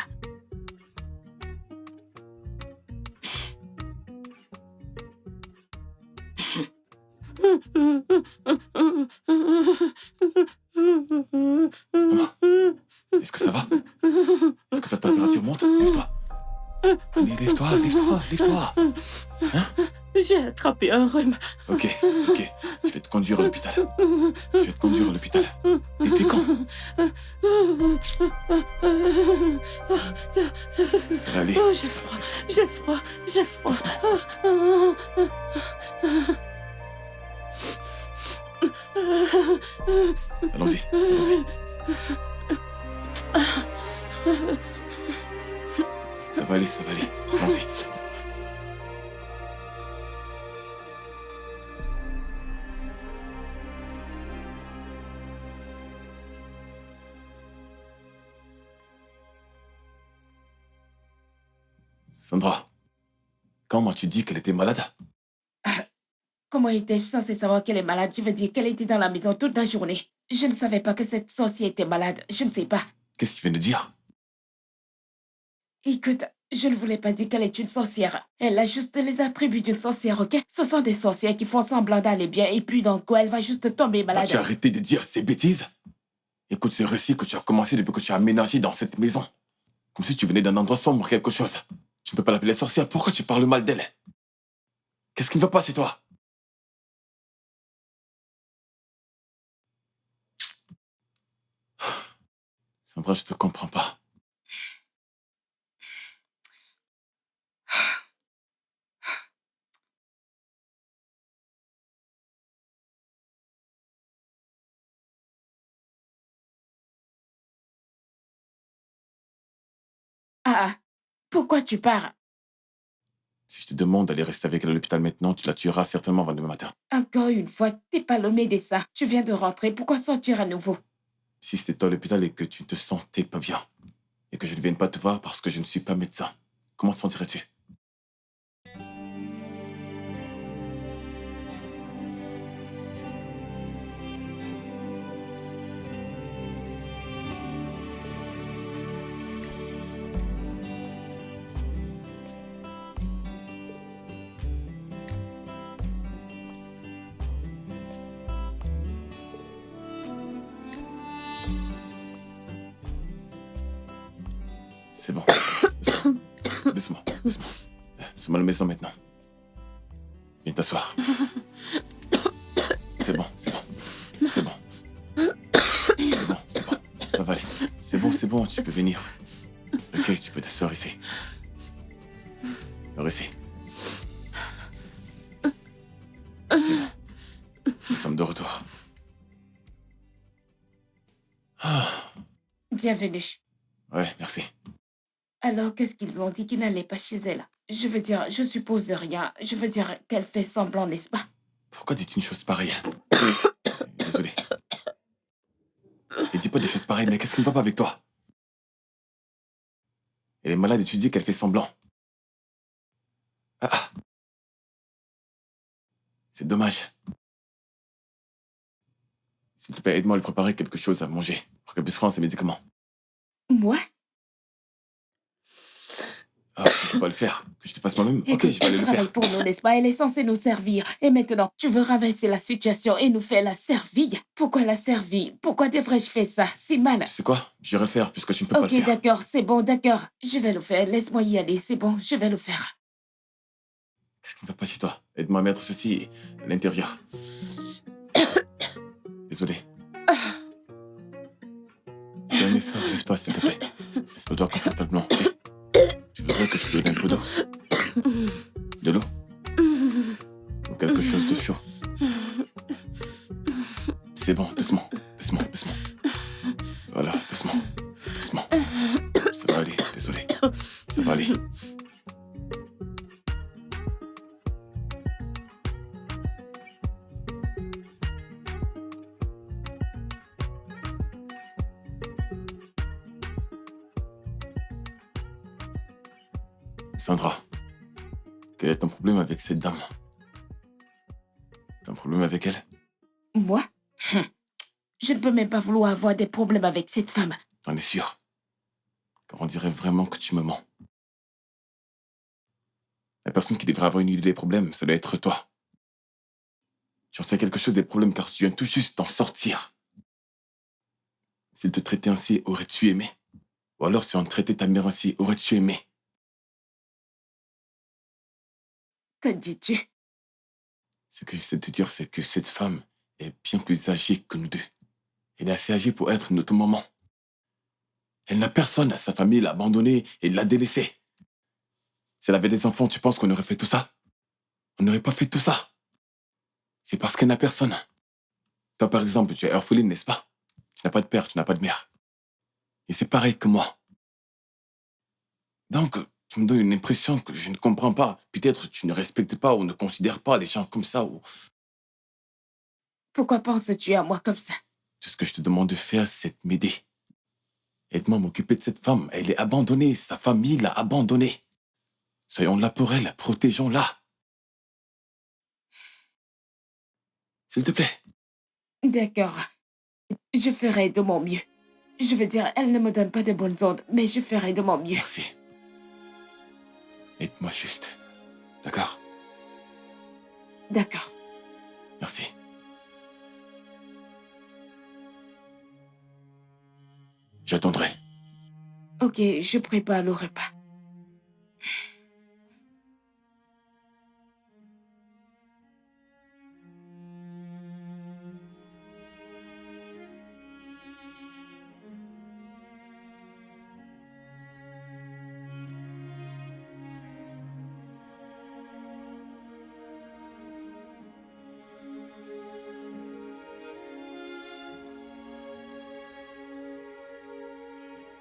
Est-ce que ça va? Est-ce que ta température monte? Lève-toi. Allez, lève-toi, lève-toi, lève-toi. J'ai attrapé un rhume. Ok. Je vais te conduire à l'hôpital. Depuis quand? Ça va aller. Oh, j'ai froid. Allons-y. Ça va aller. Allons-y. Sandra, quand m'as-tu dit qu'elle était malade? Comment étais-je censée savoir qu'elle est malade? Je veux dire qu'elle était dans la maison toute la journée. Je ne savais pas que cette sorcière était malade. Je ne sais pas. Qu'est-ce que tu viens de dire? Écoute, je ne voulais pas dire qu'elle est une sorcière. Elle a juste les attributs d'une sorcière, ok? Ce sont des sorcières qui font semblant d'aller bien et puis d'un coup, elle va juste tomber malade. Vas-tu arrêter de dire ces bêtises? Écoute ce récit que tu as commencé depuis que tu as aménagé dans cette maison. Comme si tu venais d'un endroit sombre, quelque chose. Tu ne peux pas l'appeler sorcière. Pourquoi tu parles mal d'elle? Qu'est-ce qui ne va pas chez toi? Sandra, je te comprends pas. Ah, pourquoi tu pars? Si je te demande d'aller rester avec elle à l'hôpital maintenant, tu la tueras certainement avant demain matin. Encore une fois, t'es pas le médecin. Tu viens de rentrer, pourquoi sortir à nouveau? Si c'était toi à l'hôpital et que tu ne te sentais pas bien, et que je ne vienne pas te voir parce que je ne suis pas médecin, comment te sentirais-tu? C'est bon. Doucement. Nous sommes à la maison maintenant. Viens t'asseoir. C'est bon. Ça va aller. C'est bon, tu peux venir. Ok, tu peux t'asseoir ici. Alors ici. C'est bon. Nous sommes de retour. Bienvenue. Ouais, merci. Alors, qu'est-ce qu'ils ont dit qu'ils n'allaient pas chez elle? Je veux dire, je suppose rien. Je veux dire qu'elle fait semblant, n'est-ce pas? Pourquoi dis-tu une chose pareille? Désolé. Et dis pas des choses pareilles, mais qu'est-ce qui ne va pas avec toi? Elle est malade et tu dis qu'elle fait semblant. C'est dommage. S'il te plaît, aide-moi à lui préparer quelque chose à manger pour qu'elle puisse prendre ses médicaments. Moi? Ah, tu peux pas le faire. Que je te fasse moi-même? Ok, Écoute, je vais aller elle le travaille faire. pour nous, n'est-ce pas? Elle est censée nous servir. Et maintenant, tu veux renverser la situation et nous faire la serville? Pourquoi la serville? Pourquoi devrais-je faire ça? C'est mal. Tu sais quoi? J'irai le faire puisque tu ne peux pas Ok, le faire. d'accord, c'est bon, d'accord. Je vais le faire. Laisse-moi y aller, c'est bon, je vais le faire. Qu'est-ce qui ne va pas chez toi? Aide-moi à mettre ceci à l'intérieur. Désolé. Fais un effort, lève-toi s'il te plaît. Laisse-toi confortablement, ok? Tu voudrais que je te donne un peu d'eau? De l'eau? Ou quelque chose de chaud? C'est bon, doucement. Voilà, doucement. Ça va aller, désolé. Ça va aller. Sandra, quel est ton problème avec cette dame? Ton problème avec elle? Moi? Je ne peux même pas vouloir avoir des problèmes avec cette femme. T'en es sûr? Car on dirait vraiment que tu me mens. La personne qui devrait avoir une idée des problèmes, ça doit être toi. Tu en sais quelque chose des problèmes car tu viens tout juste d'en sortir. S'il te traitait ainsi, aurais-tu aimé? Ou alors si on traitait ta mère ainsi, aurais-tu aimé? Que dis-tu? Ce que je sais te dire, c'est que cette femme est bien plus âgée que nous deux. Elle est assez âgée pour être notre maman. Elle n'a personne, sa famille l'a abandonnée et l'a délaissée. Si elle avait des enfants, tu penses qu'on aurait fait tout ça? On n'aurait pas fait tout ça. C'est parce qu'elle n'a personne. Toi, par exemple, tu es orpheline, n'est-ce pas? Tu n'as pas de père, tu n'as pas de mère. Et c'est pareil que moi. Donc, tu me donnes une impression que je ne comprends pas. Peut-être tu ne respectes pas ou ne considères pas les gens comme ça. Ou... Pourquoi penses-tu à moi comme ça? Tout ce que je te demande de faire, c'est de m'aider. Aide-moi à m'occuper de cette femme. Elle est abandonnée. Sa famille l'a abandonnée. Soyons là pour elle. Protégeons-la. S'il te plaît. D'accord. Je ferai de mon mieux. Je veux dire, elle ne me donne pas de bonnes ondes, mais je ferai de mon mieux. Merci. Aide-moi juste. D'accord? D'accord. Merci. J'attendrai. Ok, je prépare le repas.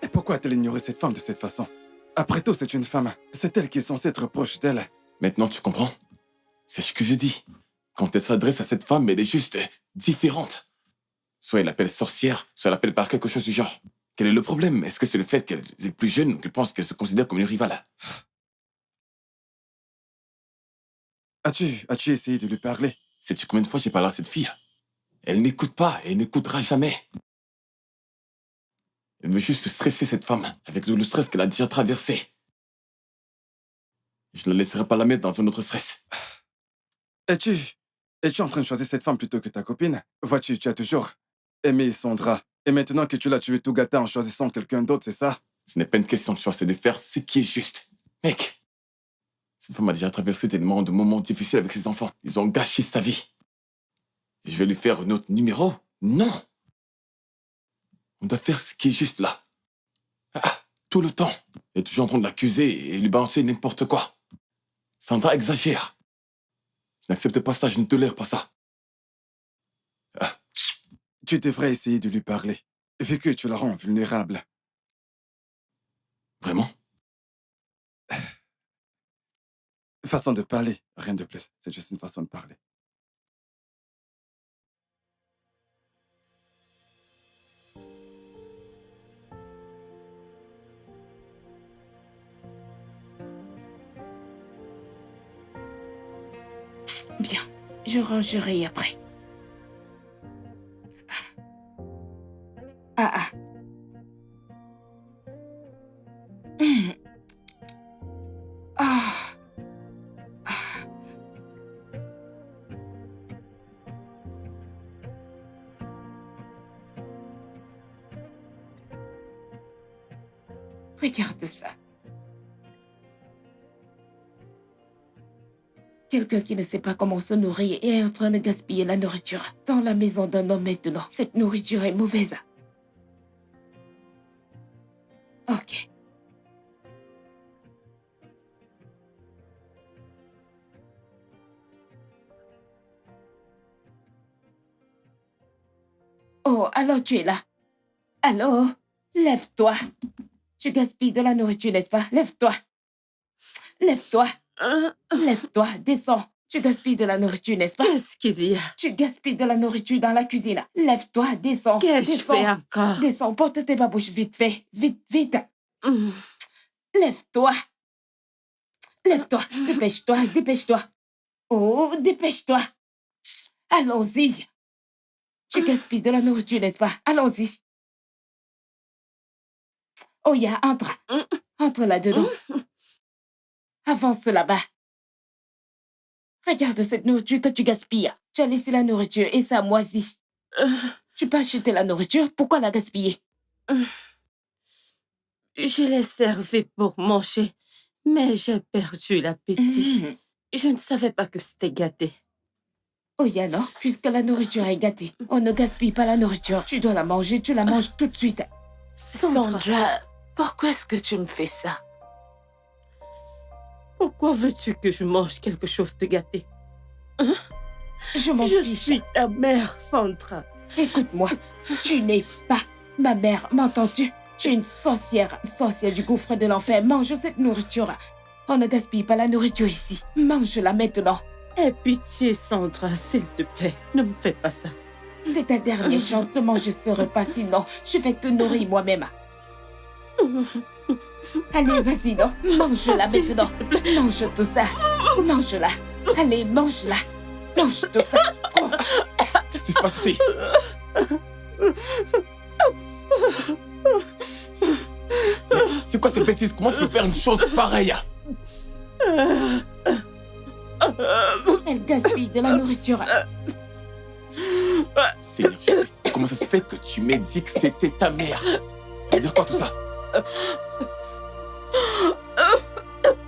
Et pourquoi a-t-elle ignoré cette femme de cette façon? Après tout, c'est une femme. C'est elle qui est censée être proche d'elle. Maintenant, tu comprends? C'est ce que je dis. Quand elle s'adresse à cette femme, elle est juste différente. Soit elle l'appelle sorcière, soit elle l'appelle par quelque chose du genre. Quel est le problème? Est-ce que c'est le fait qu'elle est plus jeune ou qu'elle pense qu'elle se considère comme une rivale? As-tu essayé de lui parler? Sais-tu combien de fois j'ai parlé à cette fille? Elle n'écoute pas et n'écoutera jamais. Elle veut juste stresser cette femme avec le stress qu'elle a déjà traversé. Je ne la laisserai pas la mettre dans un autre stress. Es-tu en train de choisir cette femme plutôt que ta copine? Vois-tu, tu as toujours aimé Sandra. Et maintenant que tu l'as, tu veux tout gâter en choisissant quelqu'un d'autre, c'est ça? Ce n'est pas une question de choix, c'est de faire ce qui est juste. Mec, cette femme a déjà traversé tellement de moments difficiles avec ses enfants. Ils ont gâché sa vie. Je vais lui faire un autre numéro? Non! On doit faire ce qui est juste là. Tout le temps. Elle est toujours en train de l'accuser et lui balancer n'importe quoi. Sandra exagère. Je n'accepte pas ça, je ne tolère pas ça. Tu devrais essayer de lui parler, vu que tu la rends vulnérable. Vraiment? Façon de parler, rien de plus. C'est juste une façon de parler. Bien, je rangerai après. Ah ah. Hmm. Ah. Ah. Regarde ça. Quelqu'un qui ne sait pas comment se nourrir et est en train de gaspiller la nourriture dans la maison d'un homme maintenant. Cette nourriture est mauvaise. Ok. Oh, alors tu es là. Allô? Lève-toi. Tu gaspilles de la nourriture, n'est-ce pas? Lève-toi. Lève-toi. Lève-toi, descends. Tu gaspilles de la nourriture, n'est-ce pas? Qu'est-ce qu'il y a? Tu gaspilles de la nourriture dans la cuisine. Lève-toi, descends. Qu'ai-je Descends. fait encore? Descends, porte tes babouches vite fait. Vite, vite. Hum. Lève-toi. Lève-toi. Dépêche-toi, dépêche-toi. Oh, dépêche-toi. Allons-y. Tu gaspilles de la nourriture, n'est-ce pas? Allons-y. Oya, entre. Entre là-dedans. Avance là-bas. Regarde cette nourriture que tu gaspilles. Tu as laissé la nourriture et ça moisit. Tu peux acheter la nourriture, pourquoi la gaspiller? Je l'ai servi pour manger, mais j'ai perdu l'appétit. Je ne savais pas que c'était gâté. Oya, non, puisque la nourriture est gâtée, on ne gaspille pas la nourriture. Tu dois la manger, tu la manges tout de suite. Sandra, Pourquoi est-ce que tu me fais ça? pourquoi veux-tu que je mange quelque chose de gâté? Je m'en Je fiche. suis ta mère, Sandra. Écoute-moi, tu n'es pas ma mère, m'entends-tu? Tu es une sorcière du gouffre de l'enfer. Mange cette nourriture. On ne gaspille pas la nourriture ici. Mange-la maintenant. Aie pitié, Sandra, s'il te plaît. Ne me fais pas ça. C'est ta dernière chance de manger ce repas, sinon je vais te nourrir moi-même. Allez, vas-y, non. Mange-la maintenant. Mange tout ça. Mange-la. Allez, mange-la. Mange tout ça. Oh. Qu'est-ce qui se passe ici? Mais c'est quoi cette bêtise? Comment tu peux faire une chose pareille? Elle gaspille de la nourriture. Seigneur Jésus, comment ça se fait que tu m'aies dit que c'était ta mère? Ça veut dire quoi tout ça?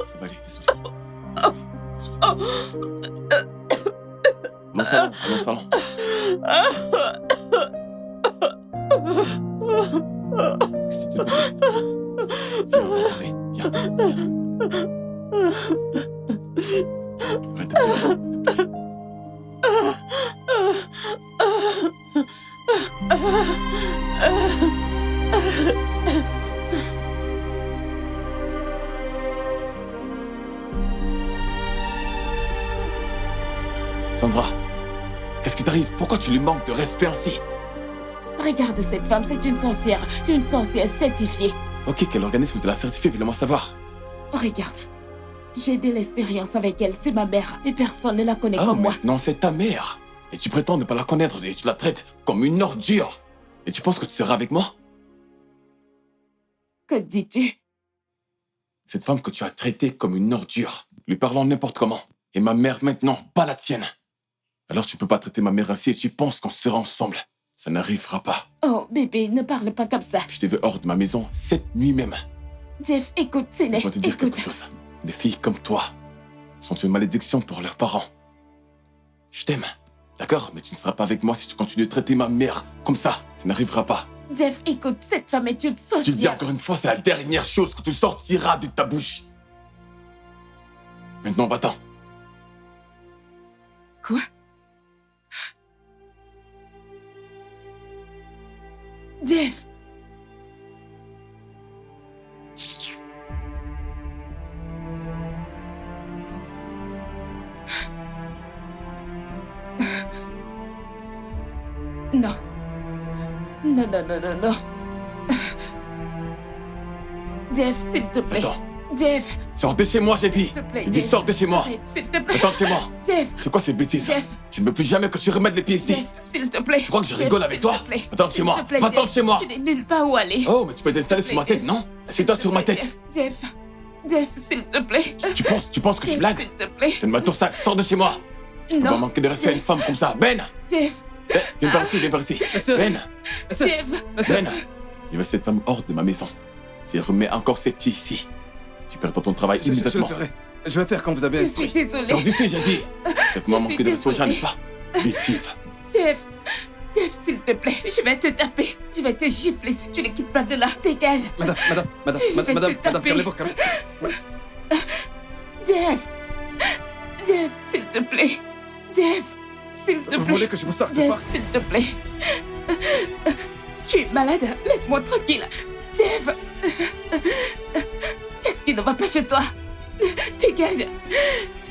Ça va aller, désolé. Allons au salon, allons au salon. Qu'est-ce qui s'est passé? Viens, on va parler. Viens, viens. Arrête de pleurer. Sandra, qu'est-ce qui t'arrive? Pourquoi tu lui manques de respect ainsi? Regarde cette femme, c'est une sorcière certifiée. Ok, quel organisme te l'a certifié? Fais-le-moi savoir. Regarde, j'ai de l'expérience avec elle, c'est ma mère et personne ne la connaît Ah, comme moi. maintenant c'est ta mère. Et tu prétends ne pas la connaître et tu la traites comme une ordure. Et tu penses que tu seras avec moi? Que dis-tu? Cette femme que tu as traitée comme une ordure, lui parlant n'importe comment. Et ma mère maintenant, pas la tienne. Alors tu peux pas traiter ma mère ainsi et tu penses qu'on sera ensemble. Ça n'arrivera pas. Oh bébé, ne parle pas comme ça. Je te veux hors de ma maison cette nuit même. Jeff, écoute, Séné, Je dois te dire écoute. quelque chose. Des filles comme toi sont une malédiction pour leurs parents. Je t'aime, d'accord? Mais tu ne seras pas avec moi si tu continues de traiter ma mère comme ça. Ça n'arrivera pas. Jeff, écoute, cette femme est une Si tu le dis sorcière. encore une fois, c'est la dernière chose que tu sortiras de ta bouche. Maintenant, va-t'en. Quoi? Jeff! Non. Non, non, non, non, non. Jeff, s'il te plaît. Attends, Jeff, sors de chez moi, j'ai dit. s'il te plaît. J'ai dit, Jeff. sors de chez moi. Arrête, s'il te plaît. Attends de chez moi. Jeff, C'est quoi ces bêtises? Jeff. Je ne veux plus jamais que tu remettes les pieds ici. Jeff, s'il te plaît. Tu crois que je Jeff, rigole avec s'il toi? te plaît. Va-t'en de chez S'il moi. te plaît, Va-t'en de Jeff. chez moi. Tu n'es nulle part où aller. Oh, mais tu peux t'installer sur ma tête, non? Assieds-toi sur ma tête. Jeff, Jeff, s'il te plaît. Tu penses que je Jeff, blague? s'il te plaît. Donne-moi ton sac, sors de chez moi. Tu peux pas Non. manquer de respect à une femme comme ça. Ben! Jeff, Ben, viens par ici, viens par ici. Monsieur. Ben! Monsieur, Jeff. monsieur. Ben! Je veux cette femme hors de ma maison. Si elle remet encore ses pieds ici, tu perds ton travail Je le immédiatement. ferai. Je vais faire comme vous avez Je suis instruit. désolée. Sors d'ici, j'ai dit. C'est comment Je suis manquer de respect aux gens, désolée. n'est-ce pas? Bêtise. Jeff, Jeff, s'il te plaît, je vais te taper. Je vais te gifler si tu ne quittes pas de là. Dégage. Madame, Je vais te taper. calmez-vous, calmez. Jeff, Jeff, s'il te plaît. Jeff, s'il te Vous plaît. voulez que je vous sorte de Jeff, force? s'il te plaît. Tu es malade. Laisse-moi tranquille. Jeff. Qu'est-ce qui ne va pas chez toi? Dégage.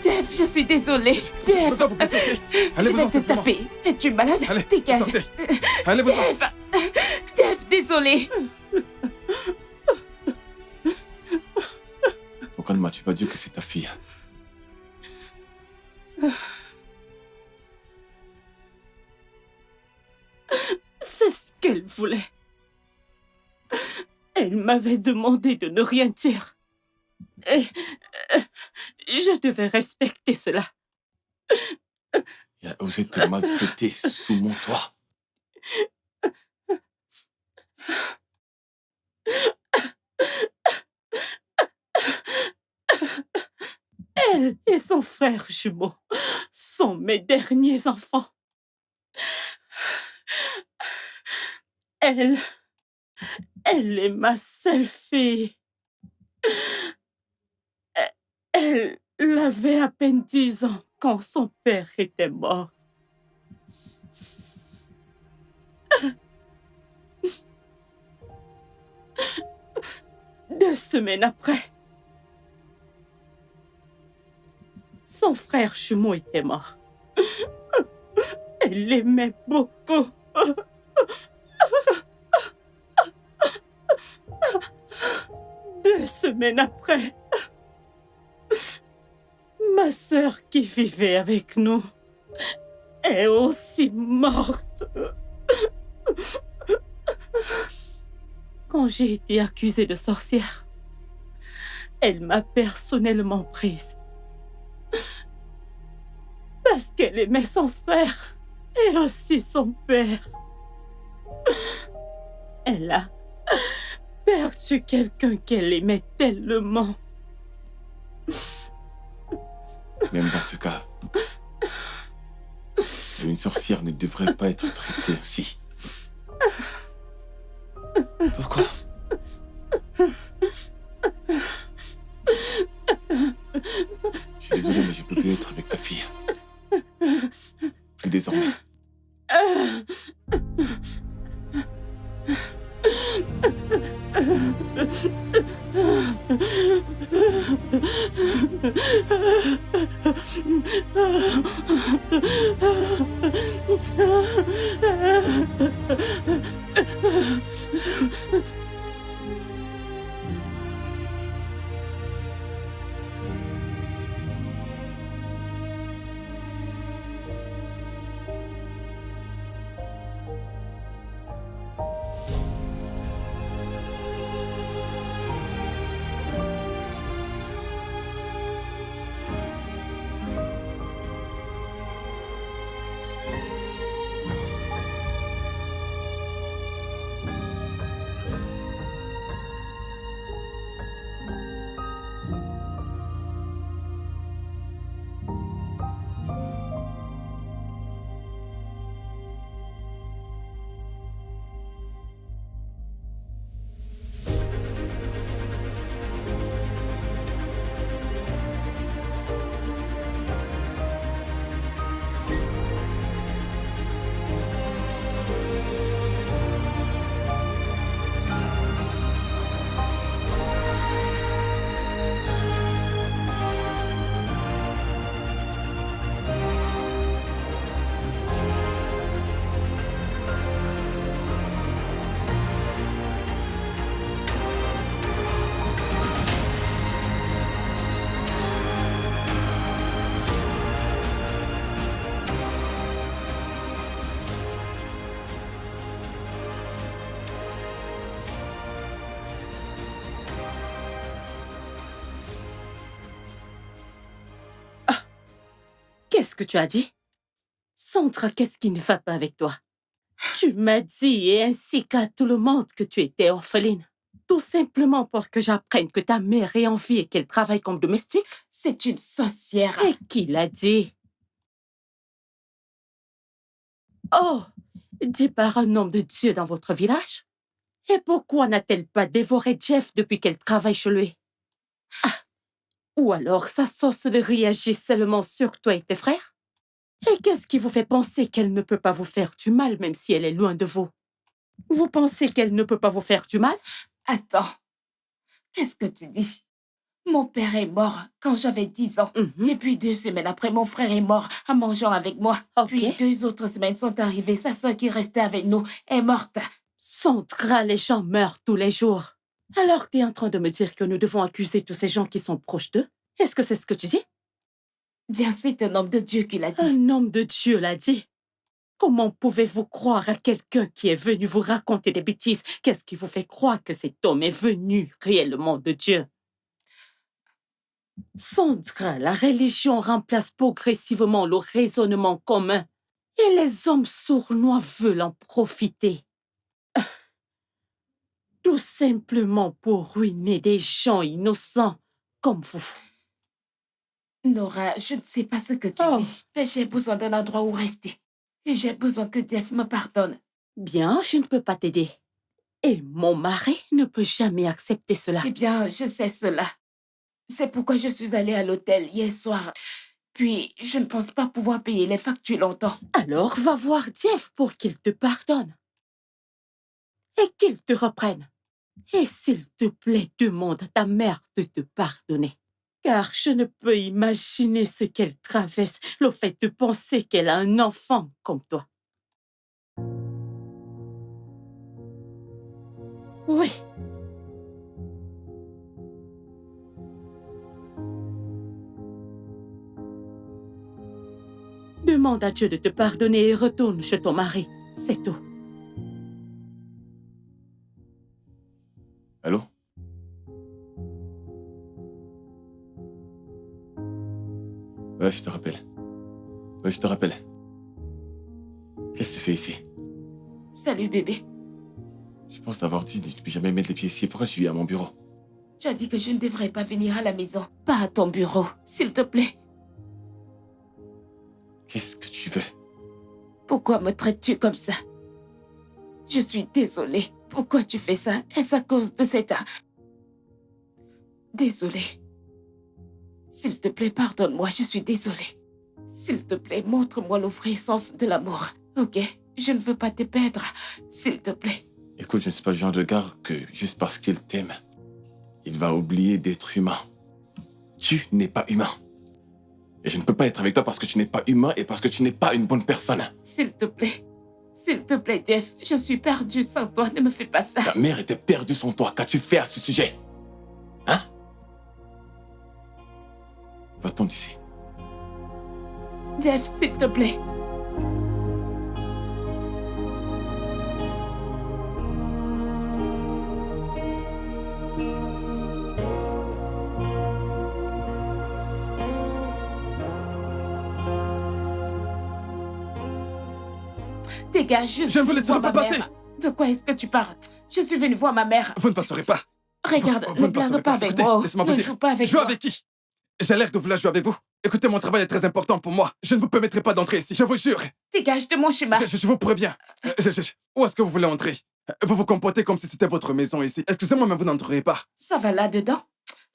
Jeff, je suis désolée. Je ne Jeff, peux pas vous blesser, ok? je Allez-vous-en vais te simplement. taper. Es-tu malade? Allez, Dégage. sortez. Allez-vous-en. Jeff, Jeff, désolée. Pourquoi ne m'as-tu pas dit que c'est ta fille? voulait. Elle m'avait demandé de ne rien dire. Et je devais respecter cela. Il a osé te maltraiter sous mon toit. Elle et son frère jumeau sont mes derniers enfants. Elle est ma seule fille. Elle avait à peine 10 ans quand son père était mort. Deux semaines après, son frère jumeau était mort. Elle l'aimait beaucoup. Deux semaines après, ma sœur qui vivait avec nous est aussi morte. Quand j'ai été accusée de sorcière, elle m'a personnellement prise. Parce qu'elle aimait son frère et aussi son père. Elle a perdu quelqu'un qu'elle aimait tellement. Même dans ce cas, une sorcière ne devrait pas être traitée ainsi. Pourquoi? Je suis désolé, mais je peux plus être avec ta fille. Plus désormais. Qu'est-ce que tu as dit? Sandra, qu'est-ce qui ne va pas avec toi? Tu m'as dit, et ainsi qu'à tout le monde, que tu étais orpheline. Tout simplement pour que j'apprenne que ta mère est en vie et qu'elle travaille comme domestique? C'est une sorcière. Et qui l'a dit? Oh, dit par un homme de Dieu dans votre village? Et pourquoi n'a-t-elle pas dévoré Jeff depuis qu'elle travaille chez lui? Ah, ou alors sa sorcellerie agit seulement sur toi et tes frères? Et qu'est-ce qui vous fait penser qu'elle ne peut pas vous faire du mal même si elle est loin de vous? Vous pensez qu'elle ne peut pas vous faire du mal? Attends, qu'est-ce que tu dis? Mon père est mort quand j'avais 10 ans. Et puis 2 semaines après, mon frère est mort en mangeant avec moi. Ok. Puis 2 autres semaines sont arrivées. Sa soeur qui restait avec nous est morte. Sandra, les gens meurent tous les jours. Alors tu es en train de me dire que nous devons accuser tous ces gens qui sont proches d'eux? Est-ce que c'est ce que tu dis? Bien, c'est un homme de Dieu qui l'a dit. Un homme de Dieu l'a dit. Comment pouvez-vous croire à quelqu'un qui est venu vous raconter des bêtises? Qu'est-ce qui vous fait croire que cet homme est venu réellement de Dieu? Sandra, la religion remplace progressivement le raisonnement commun et les hommes sournois veulent en profiter. Tout simplement pour ruiner des gens innocents comme vous. Nora, je ne sais pas ce que tu Oh. dis, mais j'ai besoin d'un endroit où rester. Et j'ai besoin que Jeff me pardonne. Bien, je ne peux pas t'aider. Et mon mari ne peut jamais accepter cela. Eh bien, je sais cela. C'est pourquoi je suis allée à l'hôtel hier soir. Puis, je ne pense pas pouvoir payer les factures longtemps. Alors, va voir Jeff pour qu'il te pardonne. Et qu'il te reprenne. Et s'il te plaît, demande à ta mère de te pardonner. Car je ne peux imaginer ce qu'elle traverse, le fait de penser qu'elle a un enfant comme toi. Oui. Demande à Dieu de te pardonner et retourne chez ton mari. C'est tout. Allô? Ouais, je te rappelle. Qu'est-ce que tu fais ici? Salut, bébé. Je pense t'avoir dit de ne plus jamais mettre les pieds ici. Pourquoi je suis à mon bureau? Tu as dit que je ne devrais pas venir à la maison, pas à ton bureau, s'il te plaît. Qu'est-ce que tu veux? Pourquoi me traites-tu comme ça? Je suis désolée. Pourquoi tu fais ça? Est-ce à cause de cet... Désolée. S'il te plaît, pardonne-moi, je suis désolée. S'il te plaît, montre-moi le vrai sens de l'amour. Ok? Je ne veux pas te perdre. S'il te plaît. Écoute, je ne suis pas le genre de gars que, juste parce qu'il t'aime, il va oublier d'être humain. Tu n'es pas humain. Et je ne peux pas être avec toi parce que tu n'es pas humain et parce que tu n'es pas une bonne personne. S'il te plaît. S'il te plaît, Jeff. Je suis perdue sans toi. Ne me fais pas ça. Ta mère était perdue sans toi. Qu'as-tu fait à ce sujet? Hein? Va-t'en d'ici. Jeff, s'il te plaît. Dégage, Je ne vous laisserai pas passer. De quoi est-ce que tu parles? Je suis venue voir ma mère. Vous ne passerez pas. Regarde, Vous ne ne blague passerez pas pas. avec Écoutez, moi. laissez-moi vous Ne dire. joue pas avec Jouer moi. avec qui? J'ai l'air de vouloir jouer avec vous. Écoutez, mon travail est très important pour moi. Je ne vous permettrai pas d'entrer ici, je vous jure. Dégage de mon chemin. Je vous préviens. Où est-ce que vous voulez entrer? Vous vous comportez comme si c'était votre maison ici. Excusez-moi, mais vous n'entrerez pas. Ça va là-dedans?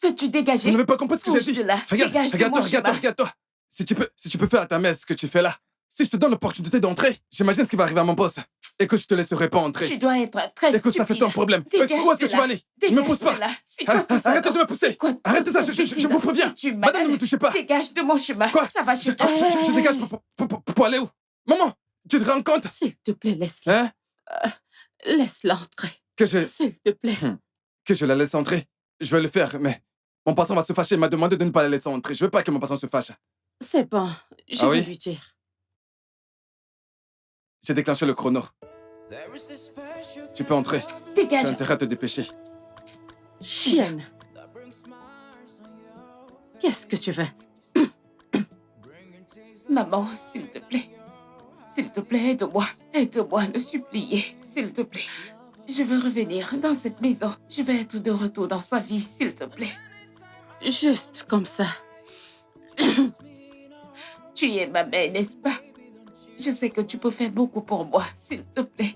Veux-tu dégager? Vous n'avez pas compris ce que j'ai Bouge dit. de là. Regarde, Dégage de regarde-toi, mon regarde-toi, chemin. regarde-toi. Si tu peux faire à ta mère ce que tu fais là. Si je te donne l'opportunité d'entrer, j'imagine ce qui va arriver à mon boss. Écoute, je te laisserai pas entrer. Tu dois être très Écoute, ça c'est stupide. ton problème. Dégage Où est-ce que de tu vas là. aller? Ne me Dégage pousse de pas. là. C'est quoi tout ça? Arrêtez de me pousser. Quoi, Arrêtez ça, ton je bêtise? vous préviens. Es-tu Madame, ne me malade? touchez pas. Dégage de mon chemin. Quoi? Ça va, Je dégage pour aller où? Maman, tu te rends compte? S'il te plaît, laisse-la. Hein? Laisse-la entrer. Que je S'il te plaît. la laisse entrer? Je vais le faire, mais mon patron va se fâcher. Il m'a demandé de ne pas la laisser entrer. Je veux pas que mon patron se fâche. C'est bon. Je Ah vais oui? lui dire. J'ai déclenché le chrono. Tu peux entrer. Tu as Dégage. intérêt à te dépêcher. Chienne. Qu'est-ce que tu veux? Maman, s'il te plaît. S'il te plaît, aide-moi. Aide-moi à le supplier. S'il te plaît. Je veux revenir dans cette maison. Je veux être de retour dans sa vie, s'il te plaît. Juste comme ça. Tu es ma mère, n'est-ce pas? Je sais que tu peux faire beaucoup pour moi, s'il te plaît.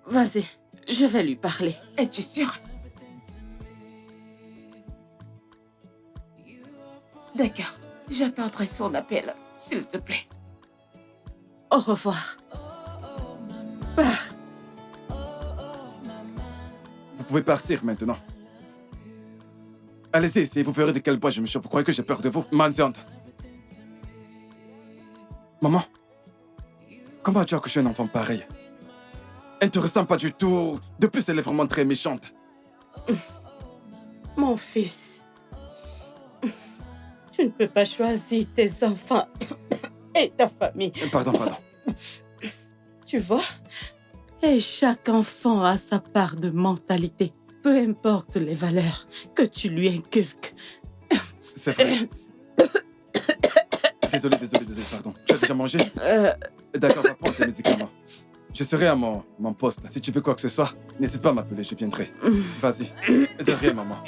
Vas-y, je vais lui parler. Es-tu sûre? D'accord. J'attendrai son appel, s'il te plaît. Au revoir. Pars. Vous pouvez partir maintenant. Allez-y, essayez, vous verrez de quel bois je me chauffe. Vous croyez que j'ai peur de vous? Mendiante. Maman, comment as-tu accouché un enfant pareil? Elle ne te ressemble pas du tout. De plus, elle est vraiment très méchante. Mon fils, tu ne peux pas choisir tes enfants et ta famille. Pardon. Tu vois? Et chaque enfant a sa part de mentalité. Peu importe les valeurs que tu lui inculques. C'est vrai. Désolé, pardon. Tu as déjà mangé? D'accord, va prendre tes médicaments. Je serai à mon poste. Si tu veux quoi que ce soit, n'hésite pas à m'appeler, je viendrai. Vas-y. De rien, maman.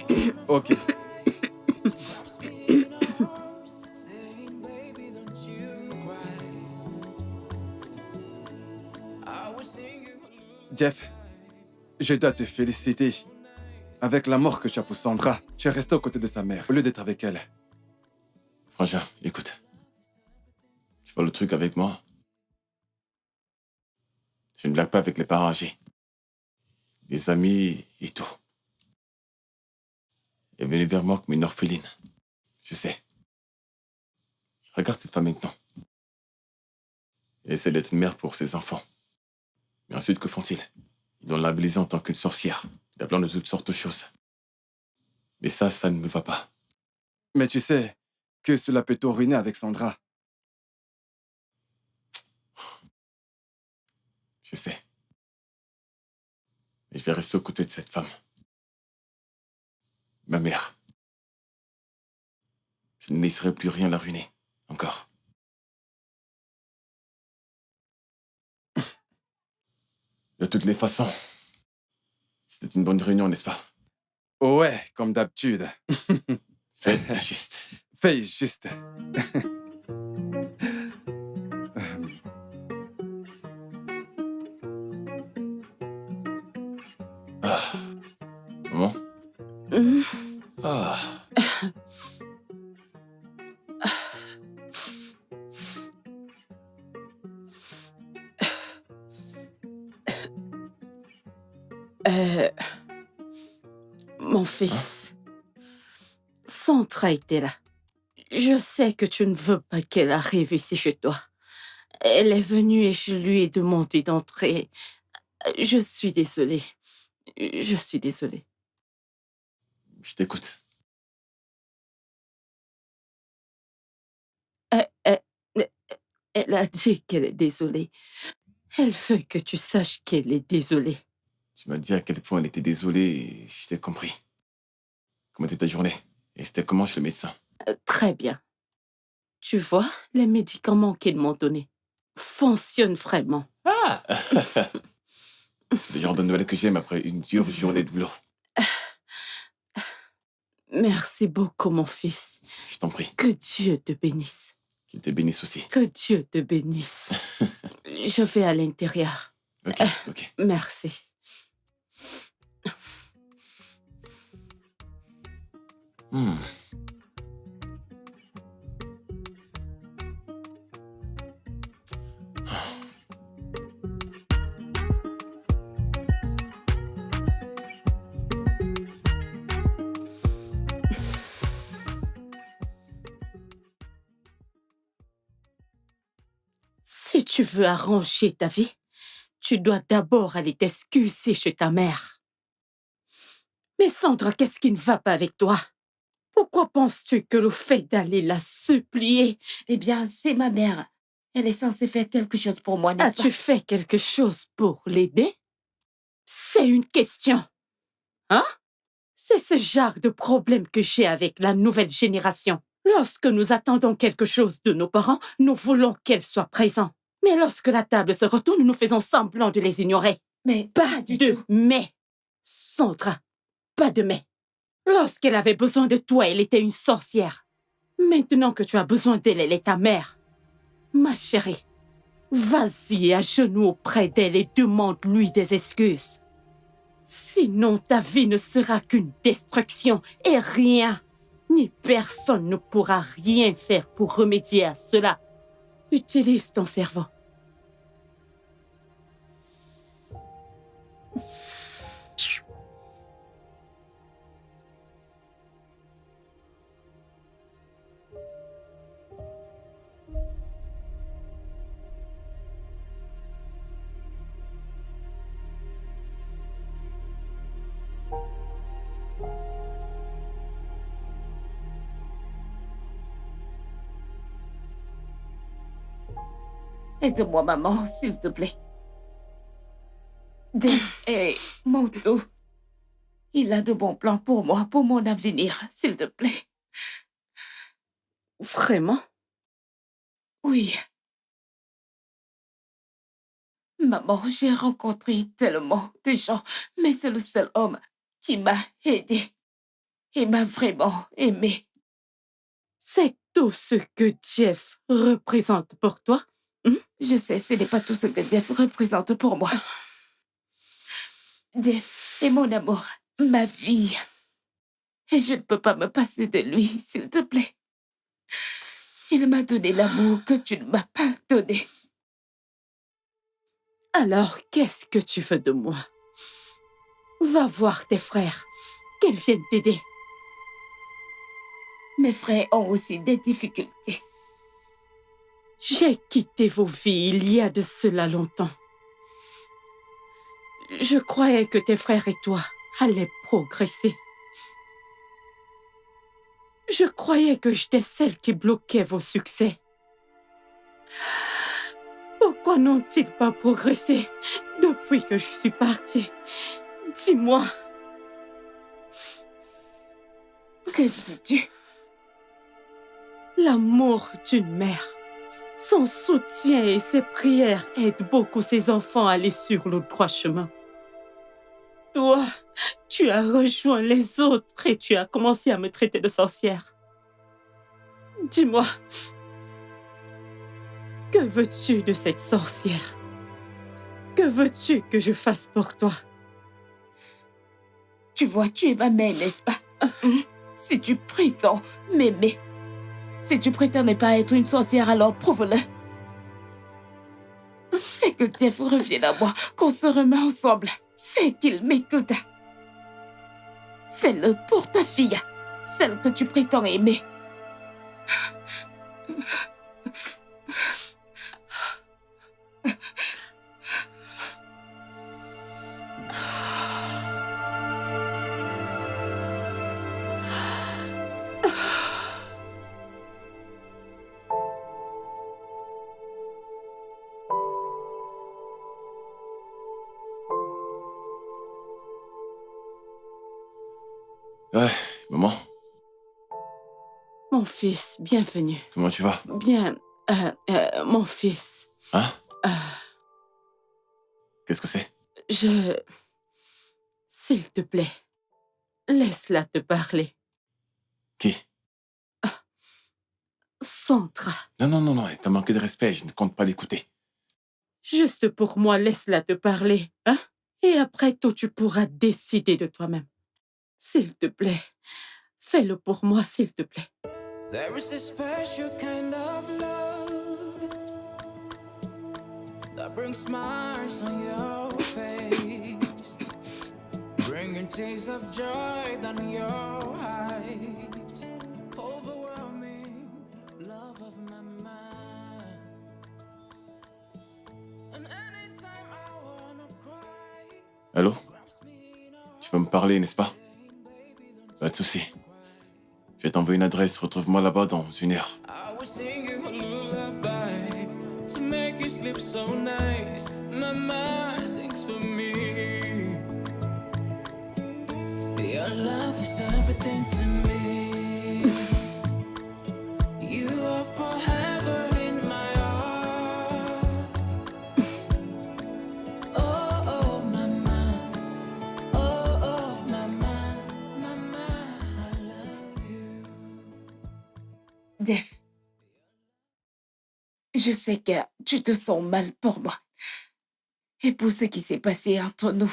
Ok. Wraps me in her arms, saying, baby, don't you cry. I was singing. Jeff, je dois te féliciter. Avec l'amour que tu as pour Sandra, tu es resté aux côtés de sa mère, au lieu d'être avec elle. Frangin, écoute. Tu vois le truc avec moi? Je ne blague pas avec les parents âgés. Les amis et tout. Elle est venue vers moi comme une orpheline. Je sais. Regarde cette femme maintenant. Elle essaie d'être une mère pour ses enfants. Mais ensuite, que font-ils? Ils l'ont labellisée en tant qu'une sorcière, l'appelant de toutes sortes de choses. Mais ça ne me va pas. Mais tu sais que cela peut tout ruiner avec Sandra. Je sais. Mais je vais rester aux côtés de cette femme. Ma mère. Je ne laisserai plus rien la ruiner. Encore. De toutes les façons, c'était une bonne réunion, n'est-ce pas? Ouais, comme d'habitude. Faites juste. Fais juste. Ah. Maman? Hum, Ah. Mon fils, Sandra était là. Je sais que tu ne veux pas qu'elle arrive ici chez toi. Elle est venue et je lui ai demandé d'entrer. Je suis désolée. Je suis désolée. Je t'écoute. Elle, elle a dit qu'elle est désolée. Elle veut que tu saches qu'elle est désolée. Tu m'as dit à quel point elle était désolée et je t'ai compris. Comment était ta journée? Et c'était comment chez le médecin? Très bien. Tu vois, les médicaments qu'ils m'ont donnés fonctionnent vraiment. Ah. C'est le genre de nouvelles que j'aime après une dure journée de boulot. Merci beaucoup, mon fils. Je t'en prie. Que Dieu te bénisse. Qu'il te bénisse aussi. Que Dieu te bénisse. Je vais à l'intérieur. Ok. Merci. Hmm. Si tu veux arranger ta vie, tu dois d'abord aller t'excuser chez ta mère. Mais Sandra, qu'est-ce qui ne va pas avec toi? Pourquoi penses-tu que le fait d'aller la supplier... Eh bien, c'est ma mère. Elle est censée faire quelque chose pour moi, n'est-ce As-tu fait quelque chose pour l'aider? C'est une question. Hein? C'est ce genre de problème que j'ai avec la nouvelle génération. Lorsque nous attendons quelque chose de nos parents, nous voulons qu'elle soit présente. Mais lorsque la table se retourne, nous faisons semblant de les ignorer. Mais Pas de mais. Sandra, pas de mais. Lorsqu'elle avait besoin de toi, elle était une sorcière. Maintenant que tu as besoin d'elle, elle est ta mère. Ma chérie, vas-y à genoux auprès d'elle et demande-lui des excuses. Sinon, ta vie ne sera qu'une destruction et rien, ni personne ne pourra rien faire pour remédier à cela. Utilise ton cerveau. Aide-moi, maman, s'il te plaît. Dave est mon tout. Il a de bons plans pour moi, pour mon avenir, s'il te plaît. Vraiment? Oui. Maman, j'ai rencontré tellement de gens, mais c'est le seul homme qui m'a aidé. Il m'a vraiment aimé. C'est tout ce que Jeff représente pour toi? Je sais, ce n'est pas tout ce que Jeff représente pour moi. Jeff est mon amour, ma vie. Et je ne peux pas me passer de lui, s'il te plaît. Il m'a donné l'amour que tu ne m'as pas donné. Alors, qu'est-ce que tu veux de moi? Va voir tes frères, qu'ils viennent t'aider. Mes frères ont aussi des difficultés. J'ai quitté vos vies il y a de cela longtemps. Je croyais que tes frères et toi allaient progresser. Je croyais que j'étais celle qui bloquait vos succès. Pourquoi n'ont-ils pas progressé depuis que je suis partie? Dis-moi. Que dis-tu? L'amour d'une mère, son soutien et ses prières aident beaucoup ses enfants à aller sur le droit chemin. Toi, tu as rejoint les autres et tu as commencé à me traiter de sorcière. Dis-moi, que veux-tu de cette sorcière? Que veux-tu que je fasse pour toi? Tu vois, tu es ma mère, n'est-ce pas? Si tu prétends m'aimer, si tu prétends ne pas être une sorcière, alors prouve-le. Fais que Jeff revienne à moi, qu'on se remet ensemble. Fais qu'il m'écoute. Fais-le pour ta fille, celle que tu prétends aimer. Ouais, maman, Mon fils, bienvenue. comment tu vas? Bien, mon fils, Hein? euh, Qu'est-ce que c'est? S'il te plaît, laisse-la te parler. Qui? Sandra, Non, t'as manqué de respect, je ne compte pas l'écouter. juste pour moi, laisse-la te parler, hein? Et après tout, tu pourras décider de toi-même. S'il te plaît, fais-le pour moi, s'il te plaît. There is a special kind of love that brings smiles on your face, bringing tears of joy down your eyes, overwhelming love of my mind. And anytime I wanna cry, Allô? grabs me in a Tu veux me parler, n'est-ce pas? Pas de souci. Je vais t'envoyer une adresse, retrouve-moi là-bas dans 1 heure. I will sing you a lullaby to make you sleep so nice. My mind sings for me. Your love is everything to me. You are forever in my heart. Oh, oh, mama. Oh, oh, mama. Mama, I love you. Jeff, je sais que tu te sens mal pour moi et pour ce qui s'est passé entre nous.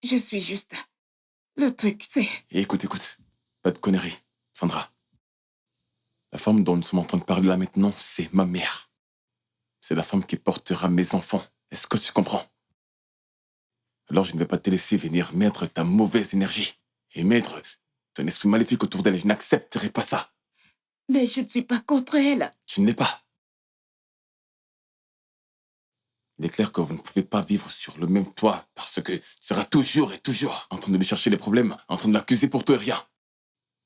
Je suis juste... Le truc, c'est... Et écoute, pas de conneries, Sandra. La femme dont nous sommes en train de parler là maintenant, c'est ma mère. C'est la femme qui portera mes enfants. Est-ce que tu comprends? Alors je ne vais pas te laisser venir mettre ta mauvaise énergie et mettre ton esprit maléfique autour d'elle. Je n'accepterai pas ça. Mais je ne suis pas contre elle. Tu ne l'es pas. Il est clair que vous ne pouvez pas vivre sur le même toit parce que tu seras toujours et toujours en train de lui chercher des problèmes, en train de l'accuser pour tout et rien.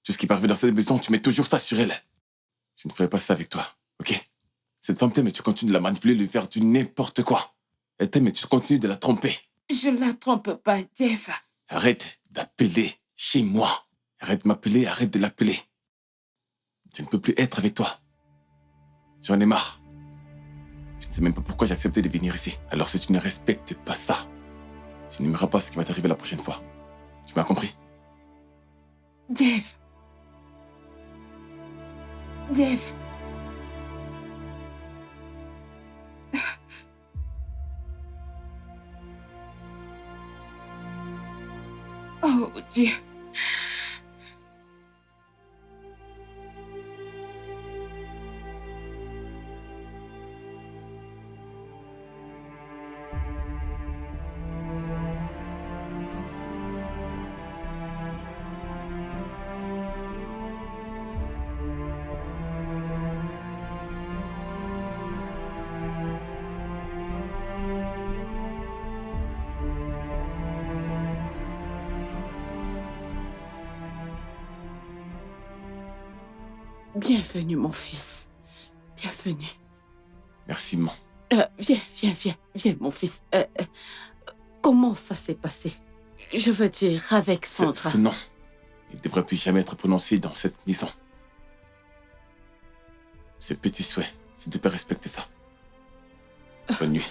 Tout ce qui parvient dans cette maison, tu mets toujours ça sur elle. Je ne ferai pas ça avec toi, ok? Cette femme t'aime et tu continues de la manipuler, de lui faire du n'importe quoi. Elle t'aime et tu continues de la tromper. Je la trompe pas, Jeff. Arrête d'appeler chez moi. Arrête de m'appeler, arrête de l'appeler. Je ne peux plus être avec toi. J'en ai marre. Je ne sais même pas pourquoi j'ai accepté de venir ici. Alors si tu ne respectes pas ça, tu n'aimeras pas ce qui va t'arriver la prochaine fois. Tu m'as compris? Jeff. Jeff. Oh Dieu. Bienvenue, mon fils. Bienvenue. Merci, maman. Viens, mon fils. Comment ça s'est passé? Je veux dire, avec Sandra. Ce nom, il ne devrait plus jamais être prononcé dans cette maison. Ces petits souhaits, s'il te plaît, respectez ça. Bonne nuit.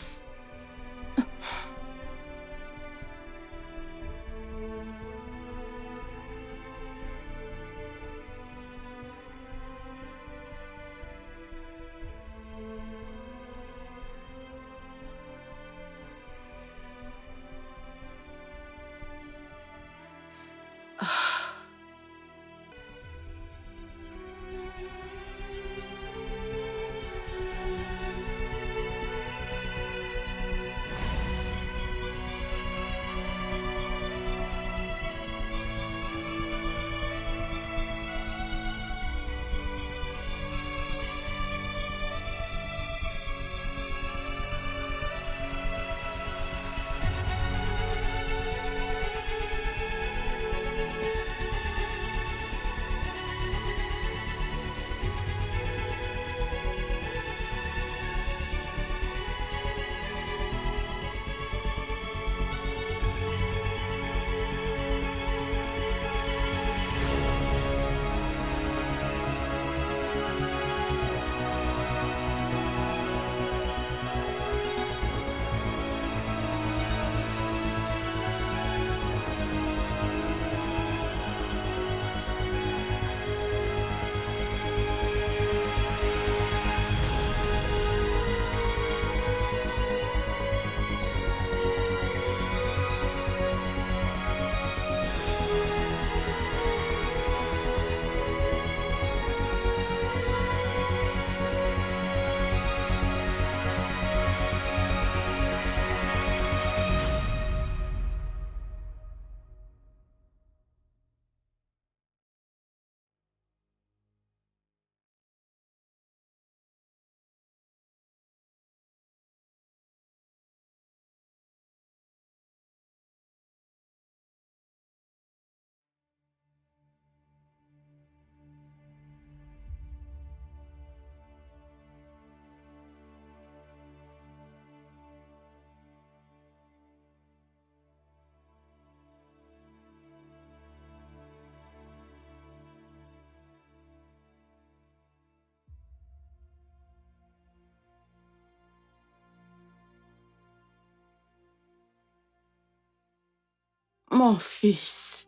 Mon fils,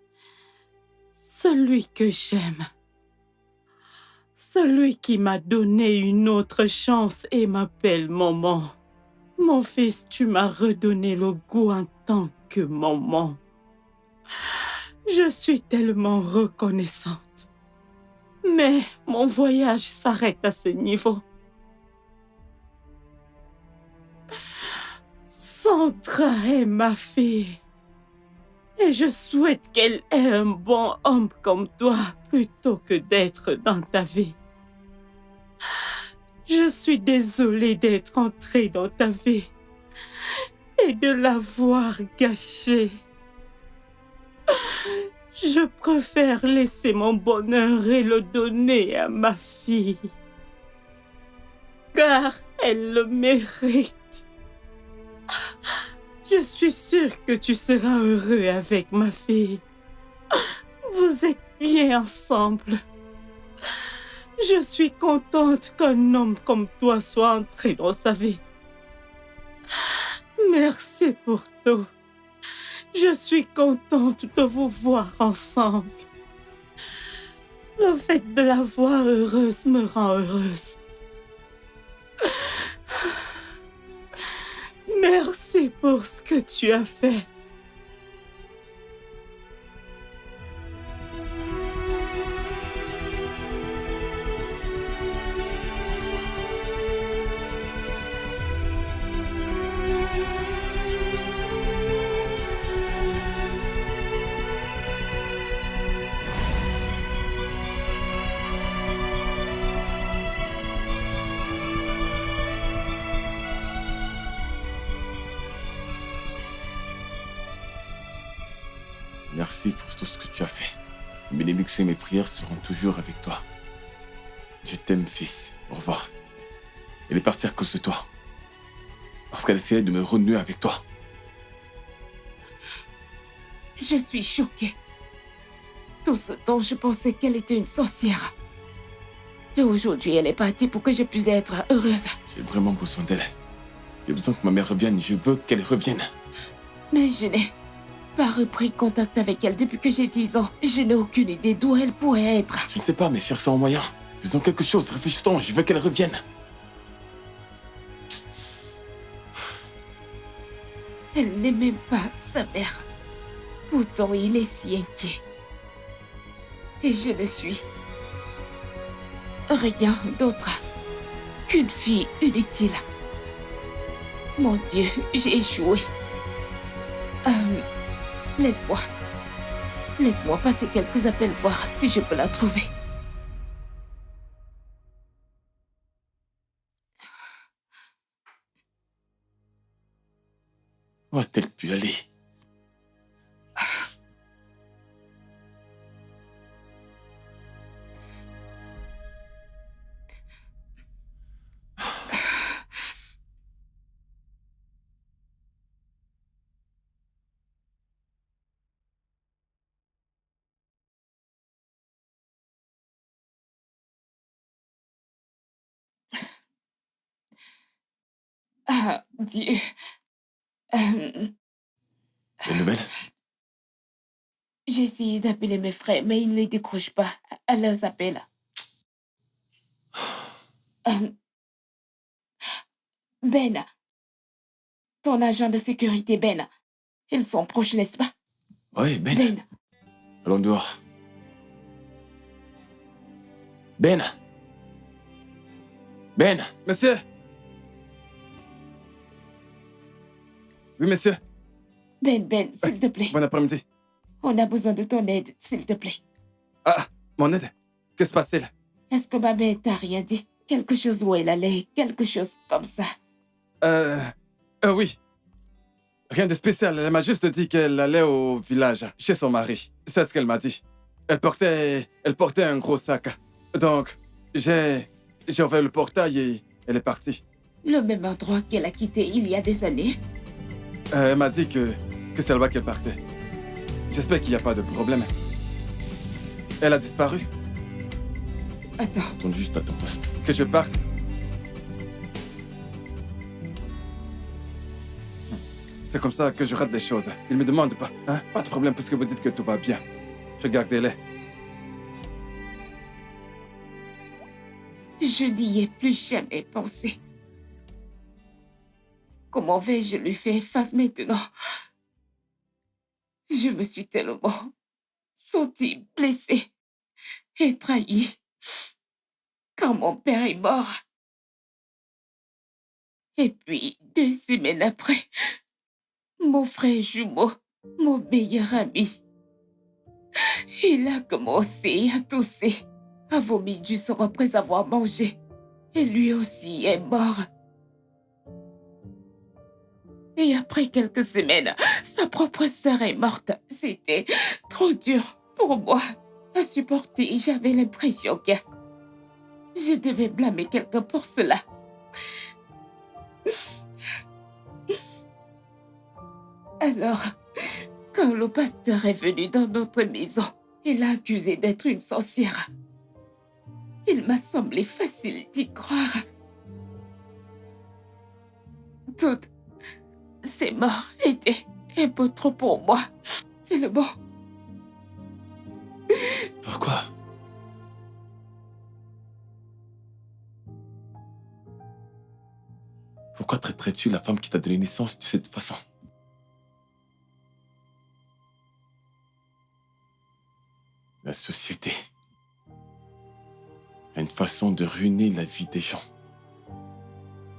celui que j'aime, celui qui m'a donné une autre chance et m'appelle maman. Mon fils, tu m'as redonné le goût en tant que maman. Je suis tellement reconnaissante. Mais mon voyage s'arrête à ce niveau. Sandra est ma fille. Et je souhaite qu'elle ait un bon homme comme toi plutôt que d'être dans ta vie. Je suis désolée d'être entrée dans ta vie et de l'avoir gâchée. Je préfère laisser mon bonheur et le donner à ma fille. car elle le mérite. Je suis sûre que tu seras heureux avec ma fille. Vous êtes bien ensemble. Je suis contente qu'un homme comme toi soit entré dans sa vie. Merci pour tout. Je suis contente de vous voir ensemble. Le fait de la voir heureuse me rend heureuse. Merci pour ce que tu as fait. Merci pour tout ce que tu as fait. Mes bénédictions et mes prières seront toujours avec toi. Je t'aime, fils. Au revoir. Elle est partie à cause de toi. Parce qu'elle essayait de me renouer avec toi. Je suis choquée. Tout ce temps, je pensais qu'elle était une sorcière. Et aujourd'hui, elle est partie pour que je puisse être heureuse. J'ai vraiment besoin d'elle. J'ai besoin que ma mère revienne. Je veux qu'elle revienne. Mais je n'ai pas repris contact avec elle depuis que j'ai 10 ans. Je n'ai aucune idée d'où elle pourrait être. Je ne sais pas, mais cherchons un moyen. Faisons quelque chose. Réfléchissons. Je veux qu'elle revienne. Elle n'est même pas sa mère. Pourtant, il est si inquiet. Et je ne suis rien d'autre qu'une fille inutile. Mon Dieu, j'ai échoué. Laisse-moi passer quelques appels voir si je peux la trouver. Où a-t-elle pu aller? Ah, Dieu. Des nouvelles? J'ai essayé d'appeler mes frères, mais ils ne les décrochent pas à leurs appels. Ben, ton agent de sécurité, Ben, ils sont proches, n'est-ce pas? Oui, Ben. Ben, Allons dehors. Ben! Ben! Monsieur! Oui, monsieur. Ben, s'il te plaît. Bon après-midi. On a besoin de ton aide, s'il te plaît. Ah, mon aide. Que se passe-t-il? Est-ce que ma mère t'a rien dit? Quelque chose où elle allait, quelque chose comme ça. Oui. Rien de spécial. Elle m'a juste dit qu'elle allait au village, chez son mari. C'est ce qu'elle m'a dit. Elle portait un gros sac. Donc, j'ai ouvert le portail et elle est partie. Le même endroit qu'elle a quitté il y a des années. Elle m'a dit que c'est là-bas qu'elle partait. J'espère qu'il n'y a pas de problème. Elle a disparu. Attends, Retourne juste à ton poste. Que je parte. C'est comme ça que je rate les choses. Ils me demandent pas. Hein? Pas de problème puisque vous dites que tout va bien. Regardez-les. je n'y ai plus jamais pensé. Comment vais-je lui faire face maintenant? Je me suis tellement sentie blessée et trahie quand mon père est mort. Et puis, 2 semaines après, mon frère jumeau, mon meilleur ami, il a commencé à tousser, à vomir du sang après avoir mangé. Et lui aussi est mort. Et après quelques semaines, sa propre sœur est morte. C'était trop dur pour moi à supporter. J'avais l'impression que je devais blâmer quelqu'un pour cela. Alors, quand le pasteur est venu dans notre maison, il l'a accusé d'être une sorcière. Il m'a semblé facile d'y croire. Toutes ces morts étaient un peu trop pour moi. Tellement. Pourquoi? Pourquoi traiterais-tu la femme qui t'a donné naissance de cette façon? La société a une façon de ruiner la vie des gens.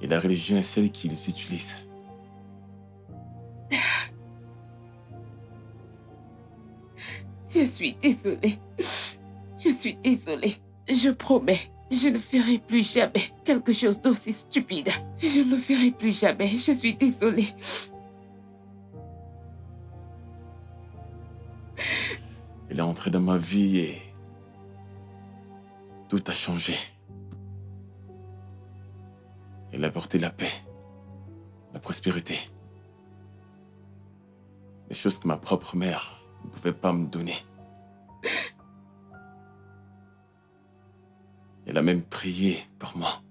Et la religion est celle qui les utilise. Je suis désolée. Je suis désolée. Je promets, je ne ferai plus jamais quelque chose d'aussi stupide. Je ne le ferai plus jamais. Je suis désolée. Elle est entrée dans ma vie et tout a changé. Elle a apporté la paix, la prospérité. Des choses que ma propre mère ne pouvait pas me donner. Elle a même prié pour moi.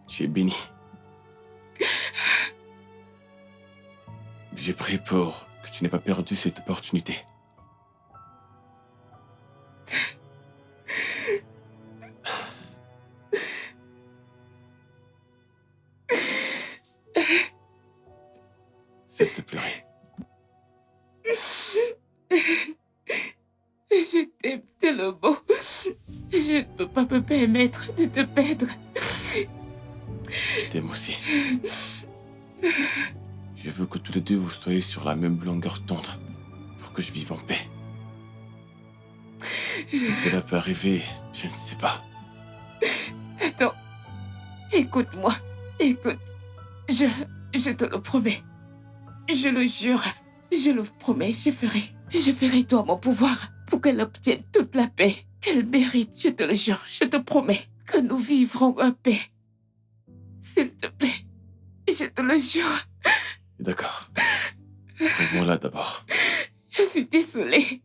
Tu es béni. J'ai prié pour que tu n'aies pas perdu cette opportunité. Cesse de pleurer. Je t'aime tellement. Je ne peux pas me permettre de te perdre. Je t'aime aussi. Je veux que tous les deux vous soyez sur la même longueur d'onde pour que je vive en paix. Si cela peut arriver, je ne sais pas. Attends. Écoute-moi. Écoute. Je te le promets. Je le jure. Je le promets, je ferai tout en mon pouvoir pour qu'elle obtienne toute la paix qu'elle mérite. Je te le jure, je te promets que nous vivrons en paix. S'il te plaît, je te le jure. D'accord. Trouvons-la d'abord. Je suis désolée.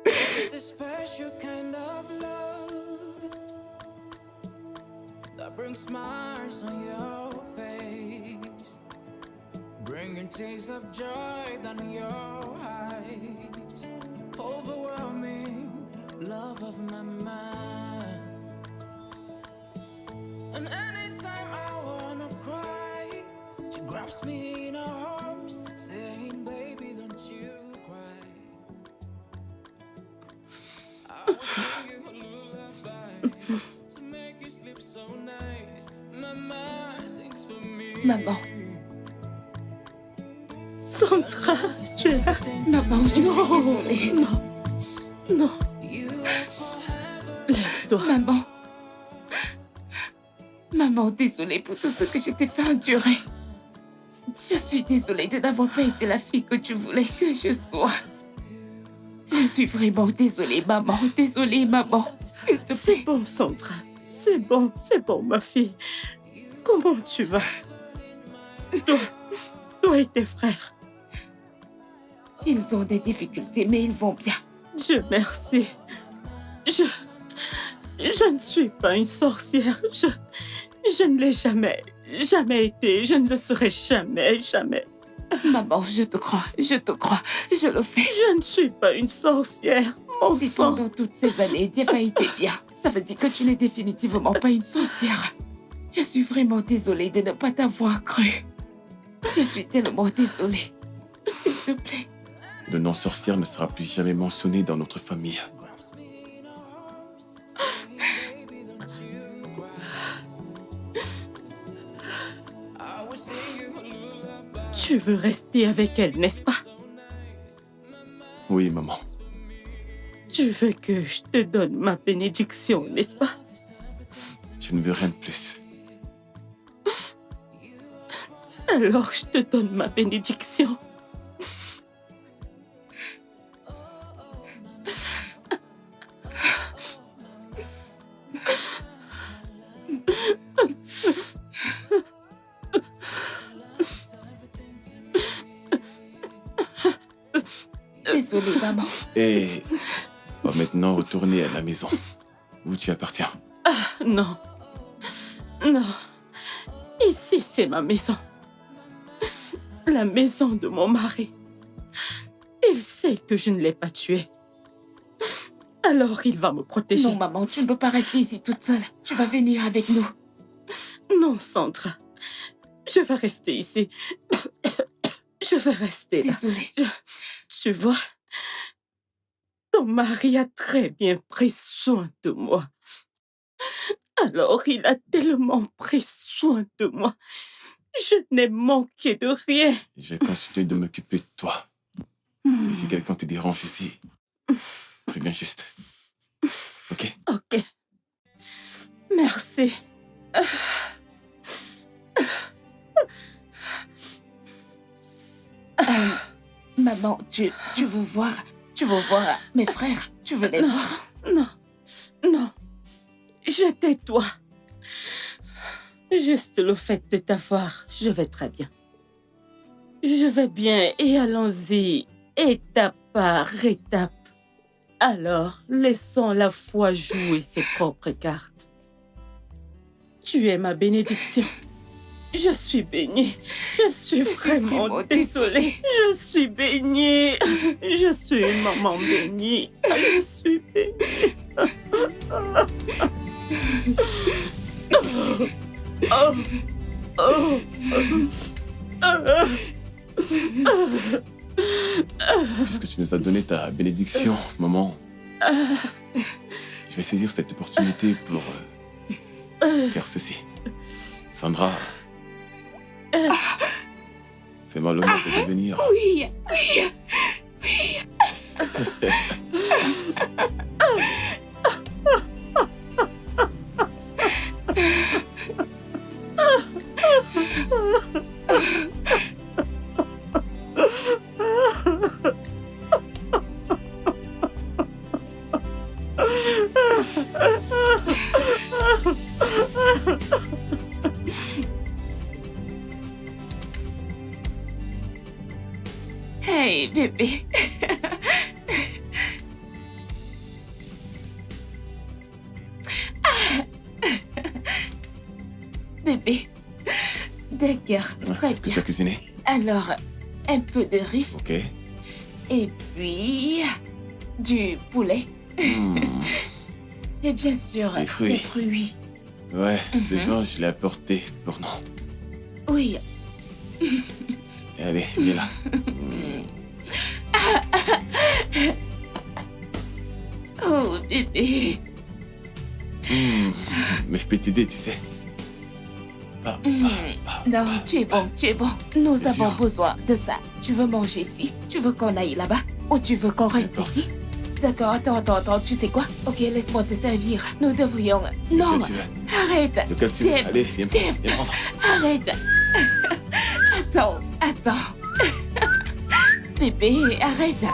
It's a special kind of love that brings smiles on your face, bringing tears of joy down your eyes, overwhelming love of my mind. And anytime I wanna cry, she grabs me in her arms, saying, "Baby, don't you cry." I will sing you a lullaby to make you sleep so nice. Mama sings for me. Maman. Sandra, tu es là? Maman, je suis désolée. Non, non. You are forever. Lève-toi. Maman. Maman, désolée pour tout ce que je t'ai fait endurer. Je suis désolée de n'avoir pas été la fille que tu voulais que je sois. Je suis vraiment désolée, maman. Désolée, maman. S'il te C'est plaît. bon, Sandra. C'est bon, ma fille. Comment tu vas? Toi et tes frères. Ils ont des difficultés, mais ils vont bien. Dieu merci. Je ne suis pas une sorcière. Je ne l'ai jamais été. Je ne le serai jamais. Maman, je te crois, je le fais. Je ne suis pas une sorcière, mon Si enfant. pendant toutes ces années, Jeff a été bien, ça veut dire que tu n'es définitivement pas une sorcière. Je suis vraiment désolée de ne pas t'avoir cru. Je suis tellement désolée. S'il te plaît. Le nom sorcière ne sera plus jamais mentionné dans notre famille. Tu veux rester avec elle, n'est-ce pas? Oui, maman. Tu veux que je te donne ma bénédiction, n'est-ce pas? Je ne veux rien de plus. Alors je te donne ma bénédiction. Désolée, maman. Et on va maintenant retourner à la maison où tu appartiens. Non. Non. Ici, c'est ma maison. La maison de mon mari. Il sait que je ne l'ai pas tué. Alors il va me protéger. Non, maman, tu ne peux pas rester ici toute seule. Tu vas venir avec nous. Non, Sandra. Je vais rester ici. Je vais rester là. Désolée. Tu vois, ton mari a très bien pris soin de moi. Alors, il a tellement pris soin de moi. Je n'ai manqué de rien. Je vais continuer de m'occuper de toi. Et si quelqu'un te dérange ici, préviens juste. Ok? Ok. Merci. Maman, tu veux voir mes frères? Tu veux les voir? Non, non. Je tais-toi. Juste le fait de t'avoir, je vais très bien. Je vais bien et allons-y, étape par étape. Alors, laissons la foi jouer ses propres cartes. Tu es ma bénédiction. Je suis bénie. Je suis vraiment vraiment désolée. Je suis bénie. Je suis une maman bénie. Je suis bénie. Oh, oh, Puisque tu nous as donné ta bénédiction, maman, je vais saisir cette opportunité pour faire ceci. Sandra, fais-moi l'honneur de devenir... Oui. Hey, bébé. Bébé. D'accord, très Qu'est-ce que tu bien. as cuisiné? Alors, un peu de riz Ok. et puis du poulet. Hmm. Et bien sûr, Des fruits. des fruits. Ouais, ce genre, je l'ai apporté pour nous. Oui. Allez, viens là. Oh, bébé. Mais je peux t'aider, tu sais. Ah, Non, tu es bon, tu es bon. Nous Bien avons sûr. besoin de ça. Tu veux manger ici? Tu veux qu'on aille là-bas? Ou tu veux qu'on reste D'accord. ici? D'accord, attends, tu sais quoi? Ok, laisse-moi te servir. Nous devrions... Non, Lequel tu veux? arrête. Lequel tu veux? Deb, Allez, viens Deb. prendre. Arrête. Attends. Bébé, arrête.